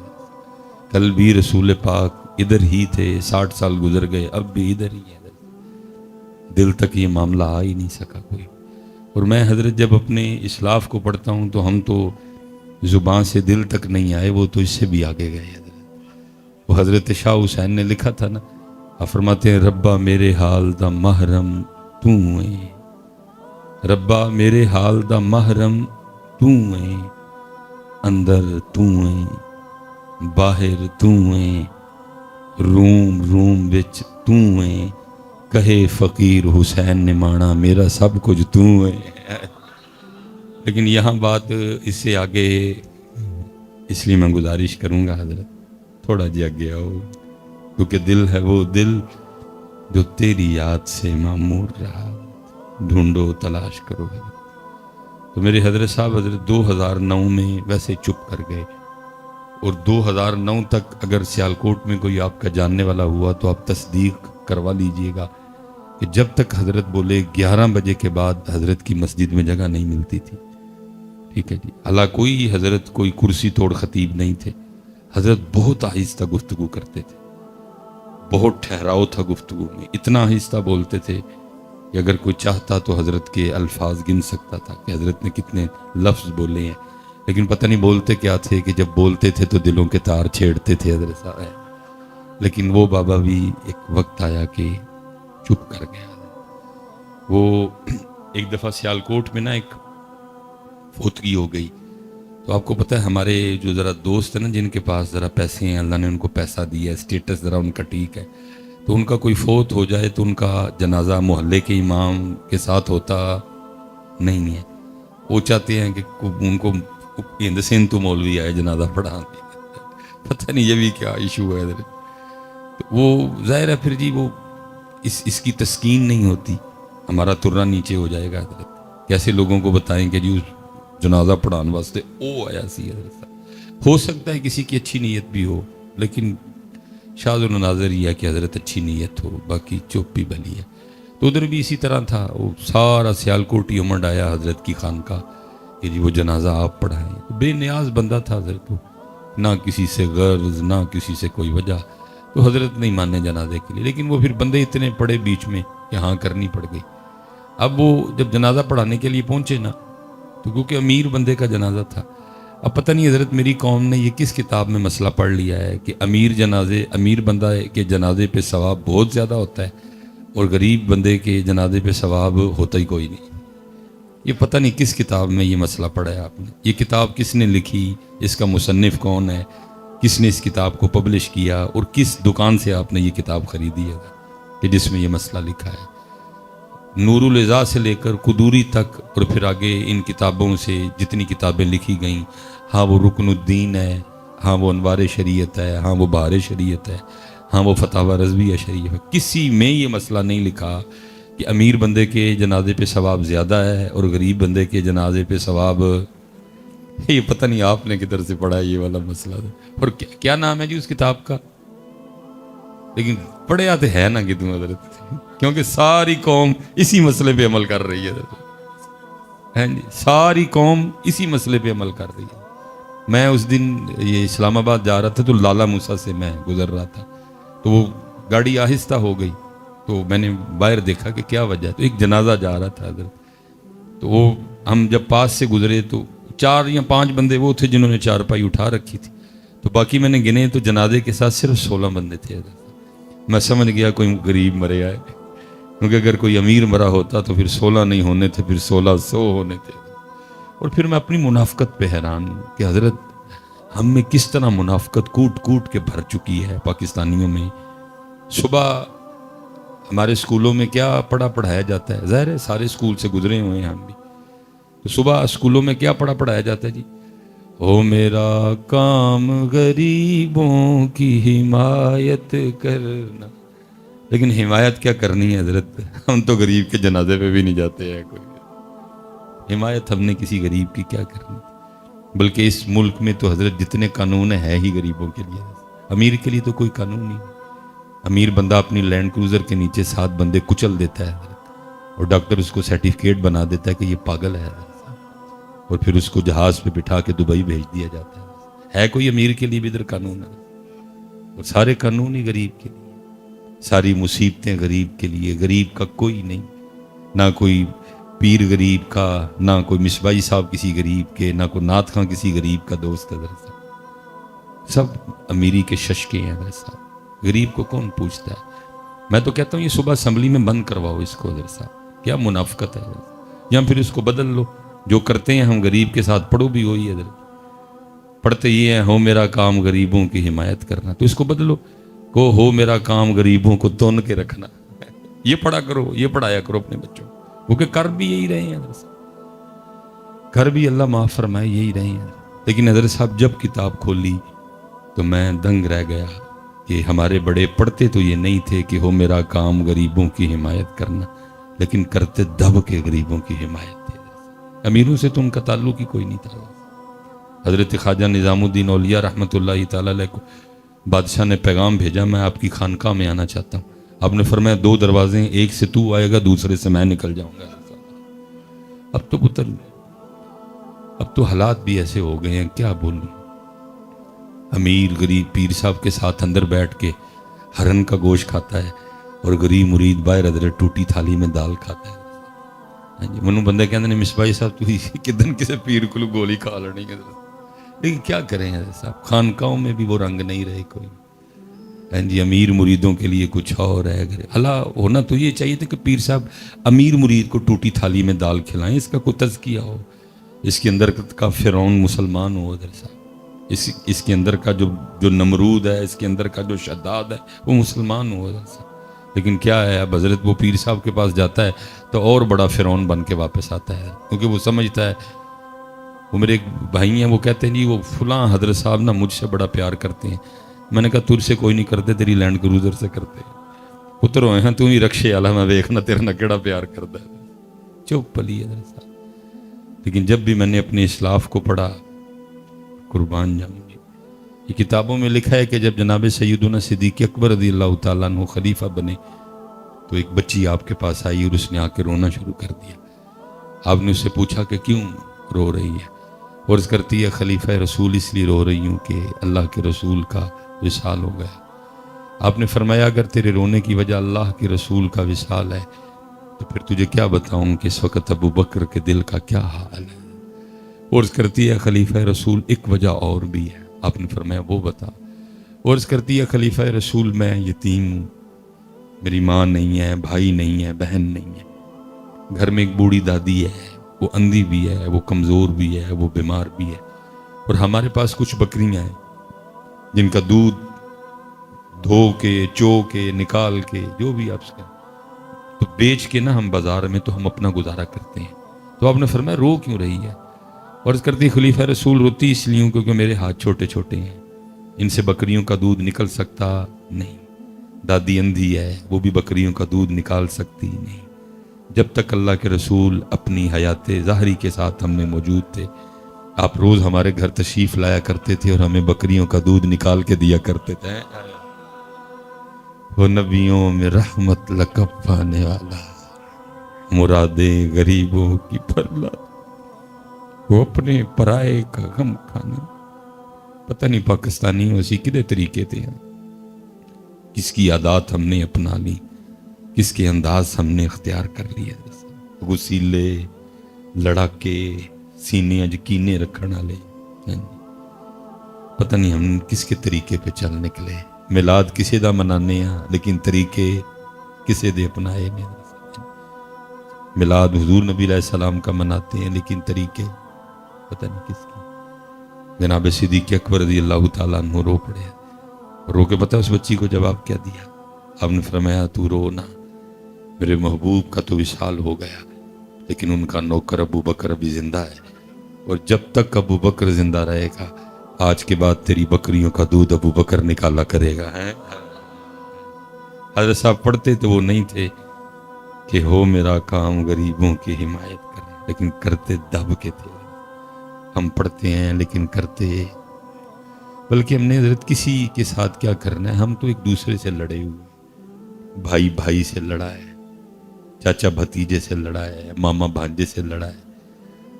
کل بھی رسول پاک ادھر ہی تھے، 60 سال گزر گئے، اب بھی ادھر ہی ہے. دل تک یہ معاملہ آ ہی نہیں سکا کوئی. اور میں حضرت جب اپنے اسلاف کو پڑھتا ہوں تو ہم تو زبان سے دل تک نہیں آئے، وہ تو اس سے بھی آگے گئے. وہ حضرت شاہ حسین نے لکھا تھا نا، فرماتے ہیں ربا میرے حال دا محرم تو ہے، ربا میرے حال دا محرم تو ہے، اندر تو ہے باہر تو ہے، روم روم وچ تو ہے، کہے فقیر حسین نے مانا میرا سب کچھ تو ہے. لیکن یہاں بات اس سے آگے، اس لیے میں گزارش کروں گا حضرت تھوڑا جی آگے آؤ، کیونکہ دل ہے وہ دل جو تیری یاد سے معمور رہا، ڈھونڈو تلاش کرو. تو میرے حضرت صاحب حضرت 2009 میں ویسے چپ کر گئے. اور 2009 تک اگر سیالکوٹ میں کوئی آپ کا جاننے والا ہوا تو آپ تصدیق کروا لیجئے گا کہ جب تک حضرت بولے 11 بجے کے بعد حضرت کی مسجد میں جگہ نہیں ملتی تھی. ٹھیک ہے جی. اللہ کوئی حضرت کوئی کرسی توڑ خطیب نہیں تھے. حضرت بہت آہستہ گفتگو کرتے تھے, بہت ٹھہراؤ تھا گفتگو میں, اتنا آہستہ بولتے تھے کہ اگر کوئی چاہتا تو حضرت کے الفاظ گن سکتا تھا کہ حضرت نے کتنے لفظ بولے ہیں, لیکن پتہ نہیں بولتے کیا تھے کہ جب بولتے تھے تو دلوں کے تار چھیڑتے تھے حضرت صاحب. لیکن وہ بابا بھی ایک وقت آیا کہ چپ کر گیا. وہ ایک دفعہ سیالکوٹ میں نا ایک فوتگی ہو گئی, تو آپ کو پتہ ہے ہمارے جو ذرا دوست ہیں نا جن کے پاس ذرا پیسے ہیں, اللہ نے ان کو پیسہ دیا ہے, اسٹیٹس ذرا ان کا ٹھیک ہے, تو ان کا کوئی فوت ہو جائے تو ان کا جنازہ محلے کے امام کے ساتھ ہوتا نہیں ہے. وہ چاہتے ہیں کہ ان کو ہند سندھ تو مولوی آئے جنازہ پڑھانے. پتہ نہیں یہ بھی کیا ایشو ہے ادھر. وہ ظاہر ہے پھر جی وہ اس کی تسکین نہیں ہوتی, ہمارا ترنا نیچے ہو جائے گا حضرت. کیسے لوگوں کو بتائیں کہ جی اس جنازہ پڑھانے واسطے او آیا سی حضرت. ہو سکتا ہے کسی کی اچھی نیت بھی ہو, لیکن شاذ و نادر یہ ہے کہ حضرت اچھی نیت ہو, باقی چوپی بھلی ہے. تو ادھر بھی اسی طرح تھا, وہ سارا سیالکوٹ ہی امڈ آیا حضرت کی خانقاہ کہ جی وہ جنازہ آپ پڑھائیں. بے نیاز بندہ تھا حضرت کو, نہ کسی سے غرض نہ کسی سے کوئی وجہ, تو حضرت نہیں ماننے جنازے کے لیے. لیکن وہ پھر بندے اتنے پڑے بیچ میں کہ ہاں کرنی پڑ گئی. اب وہ جب جنازہ پڑھانے کے لیے پہنچے نا, تو کیونکہ امیر بندے کا جنازہ تھا, اب پتہ نہیں حضرت میری قوم نے یہ کس کتاب میں مسئلہ پڑھ لیا ہے کہ امیر بندہ کے جنازے پہ ثواب بہت زیادہ ہوتا ہے اور غریب بندے کے جنازے پہ ثواب ہوتا ہی کوئی نہیں. یہ پتہ نہیں کس کتاب میں یہ مسئلہ پڑھا ہے آپ نے. یہ کتاب کس نے لکھی, اس کا مصنف کون ہے, کس نے اس کتاب کو پبلش کیا, اور کس دکان سے آپ نے یہ کتاب خریدی ہے کہ جس میں یہ مسئلہ لکھا ہے. نور العزا سے لے کر قدوری تک, اور پھر آگے ان کتابوں سے جتنی کتابیں لکھی گئیں, ہاں وہ رکن الدین ہے, ہاں وہ انوار شریعت ہے, ہاں وہ بہار شریعت ہے, ہاں وہ فتاوی رضویہ شریف ہے, کسی میں یہ مسئلہ نہیں لکھا کہ امیر بندے کے جنازے پہ ثواب زیادہ ہے اور غریب بندے کے جنازے پہ ثواب. یہ پتہ نہیں آپ نے کدھر سے پڑھا ہے یہ والا مسئلہ. اور کیا نام ہے جی اس کتاب کا, لیکن پڑھیا تو ہے نا کہ تم حضرت, کیونکہ ساری قوم اسی مسئلے پہ عمل کر رہی ہے جی, ساری قوم اسی مسئلے پہ عمل کر رہی ہے. میں اس دن یہ اسلام آباد جا رہا تھا تو لالا موسیٰ سے میں گزر رہا تھا, تو وہ گاڑی آہستہ ہو گئی, تو میں نے باہر دیکھا کہ کیا وجہ ہے, تو ایک جنازہ جا رہا تھا حضرت. تو وہ ہم جب پاس سے گزرے تو 4 یا 5 بندے وہ تھے جنہوں نے چارپائی اٹھا رکھی تھی, تو باقی میں نے گنے تو جنازے کے ساتھ صرف 16 بندے تھے حضرت. میں سمجھ گیا کوئی غریب مرے آئے, کیونکہ اگر کوئی امیر مرا ہوتا تو پھر 16 نہیں ہونے تھے, پھر 1600 ہونے تھے. اور پھر میں اپنی منافقت پہ حیران ہوں کہ حضرت ہم میں کس طرح منافقت کوٹ کوٹ کے بھر چکی ہے پاکستانیوں میں. صبح ہمارے اسکولوں میں کیا پڑھایا جاتا ہے, ظاہر ہے سارے اسکول سے گزرے ہوئے ہیں ہم بھی, تو صبح اسکولوں میں کیا پڑھایا جاتا ہے جی, ہو میرا کام غریبوں کی حمایت کرنا. لیکن حمایت کیا کرنی ہے حضرت, ہم تو غریب کے جنازے پہ بھی نہیں جاتے ہیں. کوئی حمایت ہم نے کسی غریب کی کیا کرنی, بلکہ اس ملک میں تو حضرت جتنے قانون ہے ہی غریبوں کے لیے, امیر کے لیے تو کوئی قانون نہیں. امیر بندہ اپنی لینڈ کروزر کے نیچے 7 بندے کچل دیتا ہے حضرت, اور ڈاکٹر اس کو سرٹیفکیٹ بنا دیتا ہے کہ یہ پاگل ہے حضرت, اور پھر اس کو جہاز پہ بٹھا کے دبئی بھیج دیا جاتا ہے. ہے کوئی امیر کے لیے بھی ادھر قانون ہے, اور سارے قانون ہی غریب کے لیے, ساری مصیبتیں غریب کے لیے. غریب کا کوئی نہیں, نہ کوئی پیر غریب کا, نہ کوئی مصباحی صاحب کسی غریب کے, نہ کوئی نعت خاں کسی غریب کا دوست ہے حضرت صاحب. سب امیری کے ششکے ہیں حضرت صاحب, غریب کو کون پوچھتا ہے. میں تو کہتا ہوں یہ صبح اسمبلی میں بند کرواؤ اس کو حضرت صاحب, کیا منافقت ہے حضرت. یا پھر اس کو بدل لو, جو کرتے ہیں ہم غریب کے ساتھ پڑھو بھی وہی حضرت, پڑھتے یہ ہیں ہو میرا کام غریبوں کی حمایت کرنا, تو اس کو بدلو کو ہو میرا کام غریبوں کو تون کے رکھنا. یہ پڑھا کرو, یہ پڑھایا کرو اپنے بچوں, کیونکہ کر بھی یہی رہے ہیں حضرت صاحب, کر بھی اللہ معاف فرمائے یہی رہے ہیں. لیکن حضرت صاحب جب کتاب کھولی تو میں دنگ رہ گیا کہ ہمارے بڑے پڑھتے تو یہ نہیں تھے کہ ہو میرا کام غریبوں کی حمایت کرنا, لیکن کرتے دب کے غریبوں کی حمایت تھے. امیروں سے تو ان کا تعلق ہی کوئی نہیں تھا. حضرت خواجہ نظام الدین اولیاء رحمۃ اللہ تعالی علیہ کو بادشاہ نے پیغام بھیجا, میں آپ کی خانقاہ میں آنا چاہتا ہوں, آپ نے فرمایا 2 دروازے ہیں، ایک سے تو آئے گا، دوسرے سے میں نکل جاؤں گا۔ اب تو پتر، اب تو حالات بھی ایسے ہو گئے ہیں، کیا بولوں۔ امیر غریب پیر صاحب کے ساتھ اندر بیٹھ کے ہرن کا گوشت کھاتا ہے، اور غریب مرید باہر حضرت ٹوٹی تھالی میں دال کھاتا ہے۔ ہاں جی، منو بندے کہتے ہیں مصباحی صاحب تو کدن کسی پیر کو گولی کھا لڑی ہے، لیکن کیا کریں حضرت صاحب، خانقاہوں میں بھی وہ رنگ نہیں رہے کوئی۔ ہاں جی، امیر مریدوں کے لیے کچھ اور ہے۔ اللہ ہونا تو یہ چاہیے تھا کہ پیر صاحب امیر مرید کو ٹوٹی تھالی میں دال کھلائیں، اس کا کوئی تزکیہ ہو، اس کے اندر کا فرعون مسلمان ہو حضرت صاحب، اس کے اندر کا جو نمرود ہے، اس کے اندر کا جو شداد ہے، وہ مسلمان ہو حضرت صاحب۔ لیکن کیا ہے، اب حضرت وہ پیر صاحب کے پاس جاتا ہے تو اور بڑا فرعون بن کے واپس آتا ہے، کیونکہ وہ سمجھتا ہے، وہ میرے ایک بھائی ہیں، وہ کہتے ہیں جی وہ فلاں حضرت صاحب نا مجھ سے بڑا پیار کرتے ہیں۔ میں نے کہا تجھ سے کوئی نہیں کرتے، تیری لینڈ کروزر سے کرتے ہیں، پتر ہوئے ہیں تو ہی رکشے والا، میں دیکھنا تیرا نہ کیڑا پیار کرتا ہے۔ چپ پلی حضرت صاحب۔ لیکن جب بھی میں نے اپنے اسلاف کو پڑھا، قربان جاؤں گی، یہ کتابوں میں لکھا ہے کہ جب جناب سیدنا صدیق اکبر رضی اللہ تعالیٰ عنہ خلیفہ بنے تو ایک بچی آپ کے پاس آئی اور اس نے آ کے رونا شروع کر دیا۔ آپ نے اس سے پوچھا کہ کیوں رو رہی ہے؟ عرض کرتی ہے خلیفہ رسول اس لیے رو رہی ہوں کہ اللہ کے رسول کا وصال ہو گیا۔ آپ نے فرمایا اگر تیرے رونے کی وجہ اللہ کے رسول کا وصال ہے تو پھر تجھے کیا بتاؤں کہ اس وقت ابو بکر کے دل کا کیا حال ہے۔ عرض کرتی ہے خلیفہ رسول ایک وجہ اور بھی ہے۔ آپ نے فرمایا وہ بتا۔ عرض کرتی ہے خلیفہ رسول میں یتیم ہوں، میری ماں نہیں ہے، بھائی نہیں ہے، بہن نہیں ہے، گھر میں ایک بوڑھی دادی ہے، وہ اندھی بھی ہے، وہ کمزور بھی ہے، وہ بیمار بھی ہے، اور ہمارے پاس کچھ بکریاں ہیں جن کا دودھ دھو کے چو کے نکال کے جو بھی آپ سے تو بیچ کے نا ہم بازار میں تو ہم اپنا گزارا کرتے ہیں۔ تو آپ نے فرمایا رو کیوں رہی ہے؟ عرض کرتی خلیفہ رسول روتی اس لیے ہوں کیونکہ میرے ہاتھ چھوٹے چھوٹے ہیں، ان سے بکریوں کا دودھ نکل سکتا نہیں، دادی اندھی ہے، وہ بھی بکریوں کا دودھ نکال سکتی نہیں۔ جب تک اللہ کے رسول اپنی حیات ظاہری کے ساتھ ہم میں موجود تھے، آپ روز ہمارے گھر تشریف لایا کرتے تھے اور ہمیں بکریوں کا دودھ نکال کے دیا کرتے تھے۔ وہ نبیوں میں رحمت لقب پانے والا، مرادیں غریبوں کی پھرلا، وہ اپنے پرائے کا غم کھانا۔ پتہ نہیں پاکستانی اسی کدے طریقے تھے، کس کی عادات ہم نے اپنا لی، کس کے انداز ہم نے اختیار کر لیا، غسیلے لڑاکے سینے اج کینے رکھنے والے، پتہ نہیں ہم کس کے طریقے پہ چل نکلے۔ میلاد کسے دا منانے ہیں لیکن طریقے کسے دے اپنائے نے۔ میلاد حضور نبی علیہ السلام کا مناتے ہیں لیکن طریقے پتہ نہیں کس کی۔ جناب صدیق اکبر رضی اللہ تعالیٰ عنہ رو پڑے، رو کے پتہ اس بچی کو جواب کیا دیا؟ آپ نے فرمایا تو رو نہ، میرے محبوب کا تو وصال ہو گیا لیکن ان کا نوکر ابو بکر ابھی زندہ ہے، اور جب تک ابو بکر زندہ رہے گا آج کے بعد تیری بکریوں کا دودھ ابو بکر نکالا کرے گا۔ حضرت صاحب پڑھتے تو وہ نہیں تھے کہ ہو میرا کام غریبوں کی حمایت کریں، لیکن کرتے دب کے تھے۔ ہم پڑھتے ہیں لیکن کرتے، بلکہ ہم نے حضرت کسی کے ساتھ کیا کرنا ہے، ہم تو ایک دوسرے سے لڑے ہوئے، بھائی بھائی سے لڑا ہے، چاچا بھتیجے سے لڑا ہے، ماما بھانجے سے لڑا ہے۔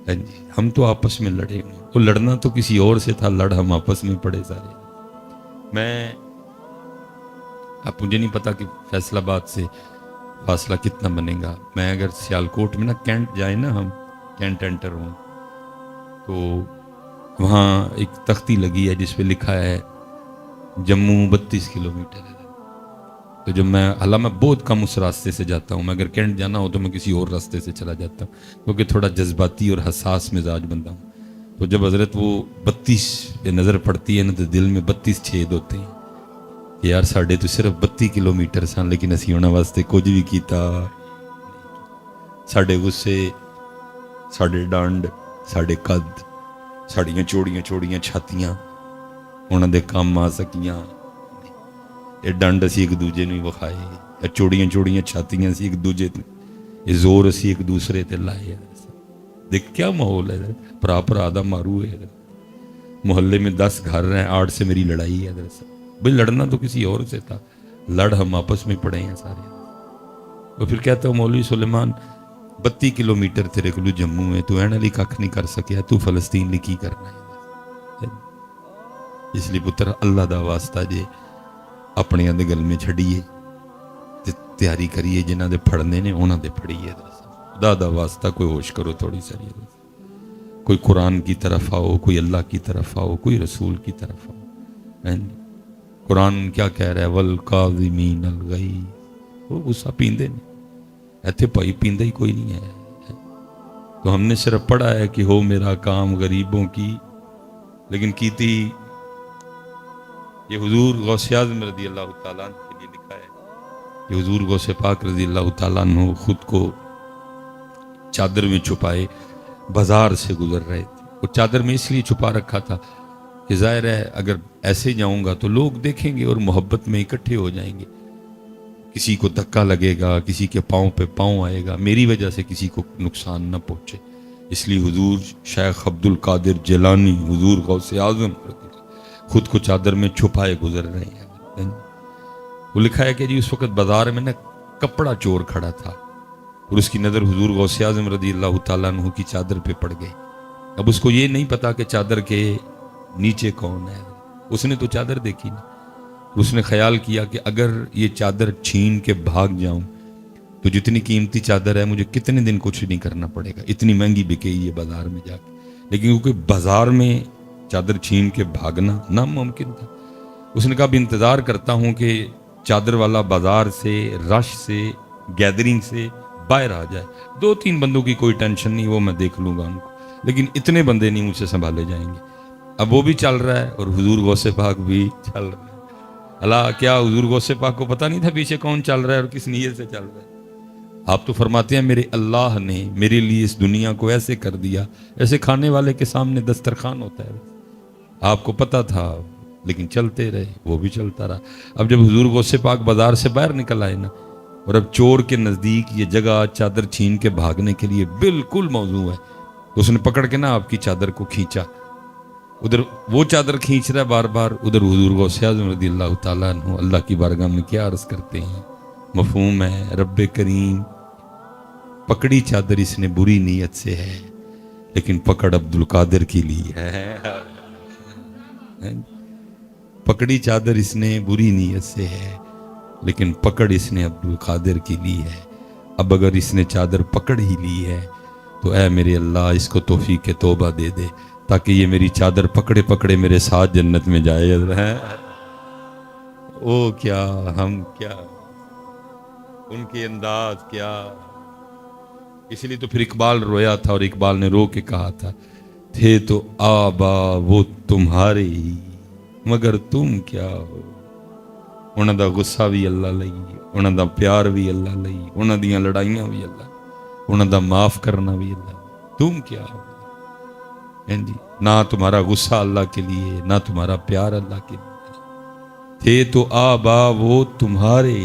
جی ہم تو آپس میں لڑے ہوئے، وہ لڑنا تو کسی اور سے تھا، لڑ ہم آپس میں پڑے سارے۔ اب مجھے نہیں پتا کہ فیصل آباد سے فاصلہ کتنا بنے گا، میں اگر سیالکوٹ میں نا کینٹ جائیں نا، ہم کینٹ انٹر ہوں تو وہاں ایک تختی لگی ہے جس پہ لکھا ہے جموں 32 کلومیٹر ہے۔ تو جب میں بہت کم اس راستے سے جاتا ہوں، میں اگر کینٹ جانا ہو تو میں کسی اور راستے سے چلا جاتا ہوں کیونکہ تھوڑا جذباتی اور حساس مزاج بندہ ہوں۔ تو جب حضرت وہ 32 پہ نظر پڑتی ہے نا تو دل میں 32 چھید ہوتے ہیں کہ یار ساڑھے تو صرف 32 کلومیٹر سن لیکن اسی ہونا واسطے کچھ بھی کیتا، ساڑھے غصے، ساڑھے ڈانڈ، ساڑھے قد، ساڑھیاں چوڑیاں چوڑیاں چھاتیاں انہاں دے کام آ سکیاں، یہ ڈانڈ اسی ایک دوجے نوں وکھائے، یا چوڑیاں چوڑیاں چھاتیاں اسی ایک دوجے تے، یہ زور اسی ایک دوسرے تے لائے۔ دیکھ کیا ماحول ہے، پرا پرا دا مارو ہے، محلے میں 10 گھر ہیں، 8 سے میری لڑائی ہے۔ بھئی لڑنا تو کسی اور سے تھا، لڑ ہم آپس میں پڑے ہیں سارے. وہ پھر کہتا ہوں مولوی سلیمان 32 کلومیٹر تیرے کو جموں ہے، تو این علی کھ نہیں کر سکیا، تو فلسطین لی کی کرنا ہے. اس لیے پتر اللہ دا واسطہ جے اپنے دے گل میں چھڑیے تے تیاری کریے، جنہ دے پھڑنے نے انہاں دے پھڑیے. خدا دا واسطہ کوئی ہوش کرو تھوڑی ساری، کوئی قرآن کی طرف آؤ، کوئی اللہ کی طرف آؤ، کوئی رسول کی طرف آؤ. قرآن کیا کہہ رہا ہے؟ والکاظمین الغیظ. وہ غصہ پیندے نہیں، ایتھے پائی پیندہ ہی کوئی نہیں ہے. تو ہم نے صرف پڑھا ہے کہ ہو میرا کام غریبوں کی، لیکن کیتی یہ حضور غوث اعظم رضی اللہ تعالیٰ عنہ کے لیے لکھا ہے کہ حضور غوث پاک رضی اللہ تعالیٰ عنہ خود کو چادر میں چھپائے بازار سے گزر رہے تھے. وہ چادر میں اس لیے چھپا رکھا تھا کہ ظاہر ہے اگر ایسے جاؤں گا تو لوگ دیکھیں گے اور محبت میں اکٹھے ہو جائیں گے، کسی کو دھکا لگے گا، کسی کے پاؤں پہ پاؤں آئے گا، میری وجہ سے کسی کو نقصان نہ پہنچے. اس لیے حضور شیخ عبد القادر جیلانی حضور غوث اعظم خود کو چادر میں چھپائے گزر رہے ہیں. وہ لکھا ہے کہ جی اس وقت بازار میں نا کپڑا چور کھڑا تھا اور اس کی نظر حضور غوث اعظم رضی اللہ تعالیٰ عنہ کی چادر پہ پڑ گئی. اب اس کو یہ نہیں پتا کہ چادر کے نیچے کون ہے، اس نے تو چادر دیکھی نا. اس نے خیال کیا کہ اگر یہ چادر چھین کے بھاگ جاؤں تو جتنی قیمتی چادر ہے مجھے کتنے دن کچھ نہیں کرنا پڑے گا، اتنی مہنگی بکے یہ بازار میں جا کے. لیکن کیونکہ بازار میں چادر چھین کے بھاگنا ناممکن تھا، اس نے کہا اب انتظار کرتا ہوں کہ چادر والا بازار سے، رش سے، گیدرنگ سے باہر آ جائے. 2-3 بندوں کی کوئی ٹینشن نہیں، وہ میں دیکھ لوں گا ان کو، لیکن اتنے بندے نہیں مجھ سے سنبھالے جائیں گے. اب وہ بھی چل رہا ہے اور حضور غوث پاک بھی چل رہا ہے. اللہ کیا حضور غوث پاک کو پتہ نہیں تھا پیچھے کون چل رہا ہے اور کس نیت سے چل رہا ہے؟ آپ تو فرماتے ہیں میرے اللہ نے میرے لیے اس دنیا کو ایسے کر دیا، ایسے کھانے والے کے سامنے دسترخوان ہوتا ہے. آپ کو پتہ تھا لیکن چلتے رہے، وہ بھی چلتا رہا. اب جب حضور غوث پاک بازار سے باہر نکل آئے نا، اور اب چور کے نزدیک یہ جگہ چادر چھین کے بھاگنے کے لیے بالکل موزوں ہے، تو اس نے پکڑ کے نا آپ کی چادر کو کھینچا. ادھر وہ چادر کھینچ رہا ہے بار بار، ادھر حضور غوث اعظم رضی اللہ تعالیٰ عنہ اللہ کی بارگاہ میں کیا عرض کرتے ہیں؟ مفہوم ہے رب کریم پکڑی چادر اس نے بری نیت سے ہے، لیکن پکڑ عبد القادر کی لی ہے. پکڑی چادر اس نے بری نیت سے ہے، لیکن پکڑ اس نے عبد القادر کی لی ہے. اب اگر اس نے چادر پکڑ ہی لی ہے تو اے میرے اللہ اس کو توفیق توبہ دے دے، تاکہ یہ میری چادر پکڑے پکڑے میرے ساتھ جنت میں جائے. او کیا ہم کیا، ان کے انداز کیا. اس لیے تو پھر اقبال رویا تھا، اور اقبال نے رو کے کہا تھا تھے تو آبا وہ تمہارے ہی مگر تم کیا ہو. انہاں دا غصہ بھی اللہ لئی، انہاں دا پیار بھی اللہ لئی، انہاں دیاں لڑائیاں بھی اللہ، انہاں دا معاف کرنا بھی اللہ. تم کیا ہو جی؟ نہ تمہارا غصہ اللہ کے لیے، نہ تمہارا پیار اللہ کے لیے. تھے تو آبا وہ تمہارے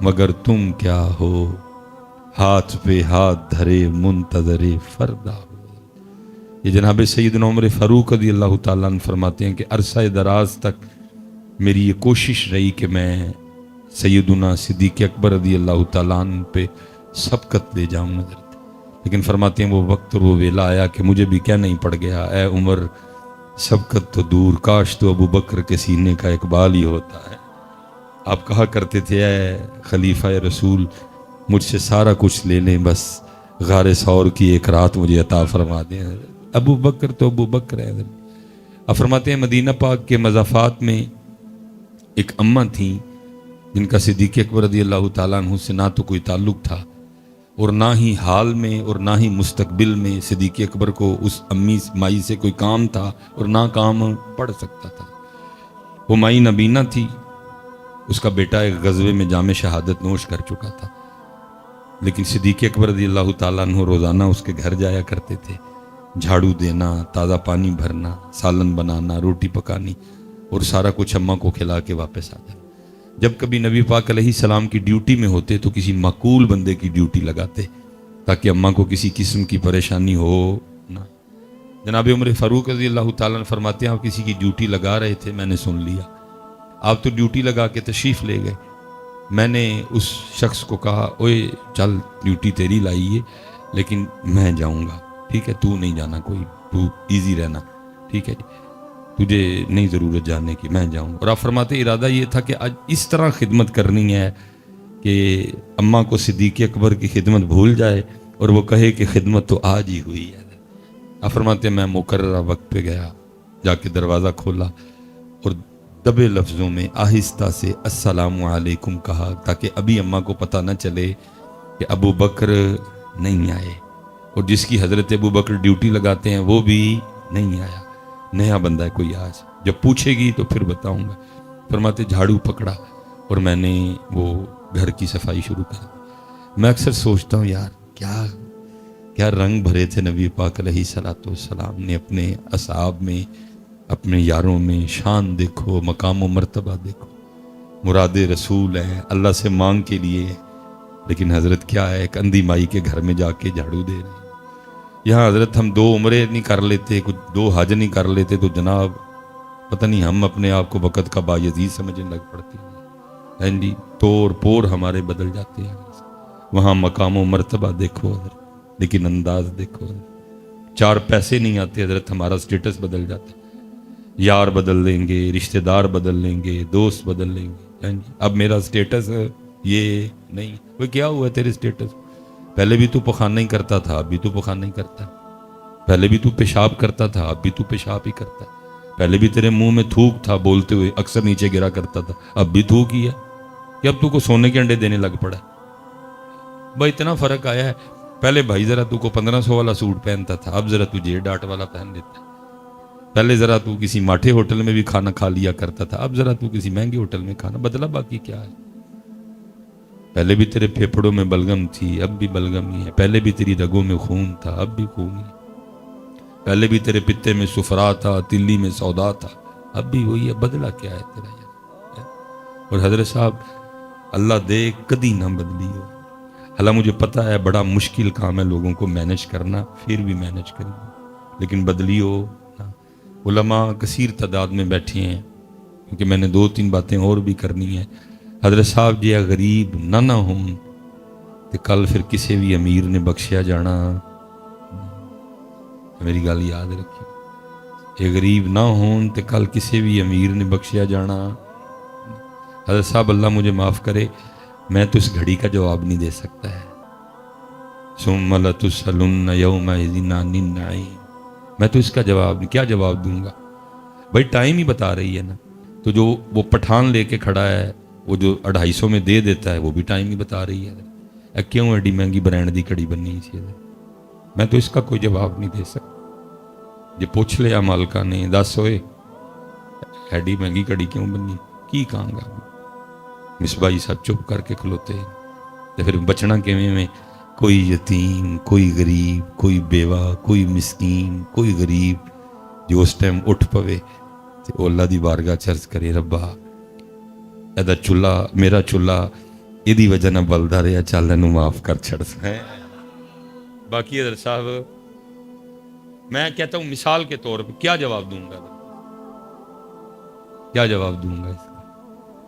مگر تم کیا ہو، ہاتھ پہ ہاتھ دھرے منتظر فردا ہو. یہ جناب سیدنا عمر فاروق رضی اللہ تعالیٰ عنہ فرماتے ہیں کہ عرصہ دراز تک میری یہ کوشش رہی کہ میں سیدنا صدیق اکبر رضی اللہ تعالیٰ عنہ پہ سبقت لے جاؤں نظر، لیکن فرماتے ہیں وہ وقت اور وہ ویلا آیا کہ مجھے بھی کہنا ہی پڑ گیا اے عمر سبقت تو دور، کاش تو ابو بکر کے سینے کا اقبال ہی ہوتا ہے. آپ کہا کرتے تھے اے خلیفہ رسول مجھ سے سارا کچھ لے لیں، بس غار ثور کی ایک رات مجھے عطا فرما دیں. ابو بکر تو ابو بکر ہے. اب فرماتے ہیں مدینہ پاک کے مضافات میں ایک اماں تھیں جن کا صدیق اکبر رضی اللہ تعالیٰ عنہ سے نہ تو کوئی تعلق تھا، اور نہ ہی حال میں اور نہ ہی مستقبل میں صدیق اکبر کو اس امی مائی سے کوئی کام تھا اور نہ کام پڑ سکتا تھا. وہ مائی نبینہ تھی، اس کا بیٹا ایک غزوے میں جام شہادت نوش کر چکا تھا، لیکن صدیق اکبر رضی اللہ تعالیٰ عنہ روزانہ اس کے گھر جایا کرتے تھے. جھاڑو دینا، تازہ پانی بھرنا، سالن بنانا، روٹی پکانی، اور سارا کچھ اماں کو کھلا کے واپس آ جانا. جب کبھی نبی پاک علیہ السلام کی ڈیوٹی میں ہوتے تو کسی معقول بندے کی ڈیوٹی لگاتے تاکہ اماں کو کسی قسم کی پریشانی ہو نہ. جناب عمر فاروق رضی اللہ تعالیٰ عنہ فرماتے ہیں آپ کسی کی ڈیوٹی لگا رہے تھے، میں نے سن لیا. آپ تو ڈیوٹی لگا کے تشریف لے گئے. میں نے اس شخص کو کہا اوے چل ڈیوٹی تیری لائی ہے لیکن میں جاؤں گا, ٹھیک ہے, تو نہیں جانا, کوئی تو ایزی رہنا, ٹھیک ہے جی, تجھے نہیں ضرورت جانے کی, میں جاؤں. اور آپ فرماتے ارادہ یہ تھا کہ آج اس طرح خدمت کرنی ہے کہ اماں کو صدیق اکبر کی خدمت بھول جائے اور وہ کہے کہ خدمت تو آج ہی ہوئی ہے. آپ فرماتے میں مقررہ وقت پہ گیا, جا کے دروازہ کھولا اور دبے لفظوں میں آہستہ سے السلام علیکم کہا, تاکہ ابھی اماں کو پتہ نہ چلے کہ ابو بکر نہیں آئے, اور جس کی حضرت ابو بکر ڈیوٹی لگاتے ہیں وہ بھی نہیں آیا, نیا بندہ ہے کوئی آج, جب پوچھے گی تو پھر بتاؤں گا. فرماتے جھاڑو پکڑا اور میں نے وہ گھر کی صفائی شروع کر دی. میں اکثر سوچتا ہوں یار کیا رنگ بھرے تھے نبی پاک علیہ الصلوۃ والسلام نے اپنے اصحاب میں, اپنے یاروں میں. شان دیکھو, مقام و مرتبہ دیکھو, مراد رسول ہے, اللہ سے مانگ کے لیے, لیکن حضرت کیا ہے, ایک اندھی مائی کے گھر میں جا کے جھاڑو دے رہے ہیں. یہاں حضرت ہم 2 عمرے نہیں کر لیتے, کچھ 2 حج نہیں کر لیتے تو جناب پتہ نہیں ہم اپنے آپ کو وقت کا بایزید سمجھنے لگ پڑتے ہیں جی, طور پور ہمارے بدل جاتے ہیں. وہاں مقام و مرتبہ دیکھو حضرت, لیکن انداز دیکھو حضرت. 4 پیسے نہیں آتے حضرت, ہمارا سٹیٹس بدل جاتا ہے. یار بدل لیں گے, رشتہ دار بدل لیں گے, دوست بدل لیں گے. اب میرا سٹیٹس یہ نہیں, وہ کیا ہوا تیرے سٹیٹس, پہلے بھی تو پخانہ ہی کرتا تھا, اب بھی تو پخانہ ہی کرتا ہے. پہلے بھی تو پیشاب کرتا تھا, اب بھی تو پیشاب ہی کرتا ہے. پہلے بھی تیرے منہ میں تھوک تھا, بولتے ہوئے اکثر نیچے گرا کرتا تھا, اب بھی تھوک ہی ہے. کہ اب تو کو سونے کے انڈے دینے لگ پڑا. بھائی اتنا فرق آیا ہے, پہلے بھائی ذرا تو کو 1500 والا سوٹ پہنتا تھا, اب ذرا تجھے ڈاٹ والا پہن لیتا ہے. پہلے ذرا تو کسی ماٹھے ہوٹل میں بھی کھانا کھا لیا کرتا تھا, اب ذرا تو کسی مہنگے ہوٹل میں کھانا بدلا, باقی کیا ہے. پہلے بھی تیرے پھیپھڑوں میں بلغم تھی, اب بھی بلغم ہی ہے. پہلے بھی تیری رگوں میں خون تھا, اب بھی خون ہی ہے. پہلے بھی تیرے پتے میں سفرا تھا, تلی میں سودا تھا, اب بھی وہی ہے. بدلا کیا ہے تیرا یار. اور حضرت صاحب اللہ دے کدی نہ بدلی ہو. حالانکہ مجھے پتہ ہے بڑا مشکل کام ہے لوگوں کو مینج کرنا, پھر بھی مینج کریں, لیکن بدلی ہو. علماء کثیر تعداد میں بیٹھے ہیں, کیونکہ میں نے 2-3 باتیں اور بھی کرنی ہیں. حضرت صاحب جی غریب نہ ہوں تو کل پھر کسی بھی امیر نے بخشیا جانا, میری گل یاد رکھی. یہ غریب نہ ہوں تو کل کسی بھی امیر نے بخشیا جانا. حضرت صاحب اللہ مجھے معاف کرے, میں تو اس گھڑی کا جواب نہیں دے سکتا ہے. ثم لتسألن یومئذ عن النعیم, میں تو اس کا جواب نہیں, کیا جواب دوں گا. بھائی ٹائم ہی بتا رہی ہے نا, تو جو وہ پٹھان لے کے کھڑا ہے, وہ جو 250 میں دے دیتا ہے, وہ بھی ٹائم ہی بتا رہی ہے. کیوں ایڈی مہنگی برانڈ دی کڑی بننی سی, میں تو اس کا کوئی جواب نہیں دے سکتا. جی پوچھ لیا مالکہ نے, 10 ہوئے ایڈی مہنگی کڑی کیوں بننی, کی کہاں گا. مصباحی صاحب چپ کر کے کھلوتے ہیں. تو پھر بچنا کیویں میں, کوئی یتیم, کوئی غریب, کوئی بیوہ, کوئی مسکین, کوئی غریب جو اس ٹائم اٹھ پوے تو اللہ دی بارگاہ چرچ کرے, ربا ایدا چولہا میرا چولہا ایدی وجہ نہ بلدا رہا, چل اینو معاف کر چھڑ. باقی حضرت صاحب میں کہتا ہوں مثال کے طور پہ کیا جواب دوں گا, کیا جواب دوں گا اس کا.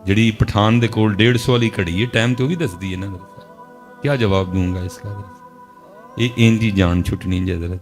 جڑی پٹھان دے کول 150 والی کھڑی ہے, ٹائم تو بھی دس دی ہے نا, کیا جواب دوں گا اس کا. یہ اینجی جان چھٹنی جی حضرت.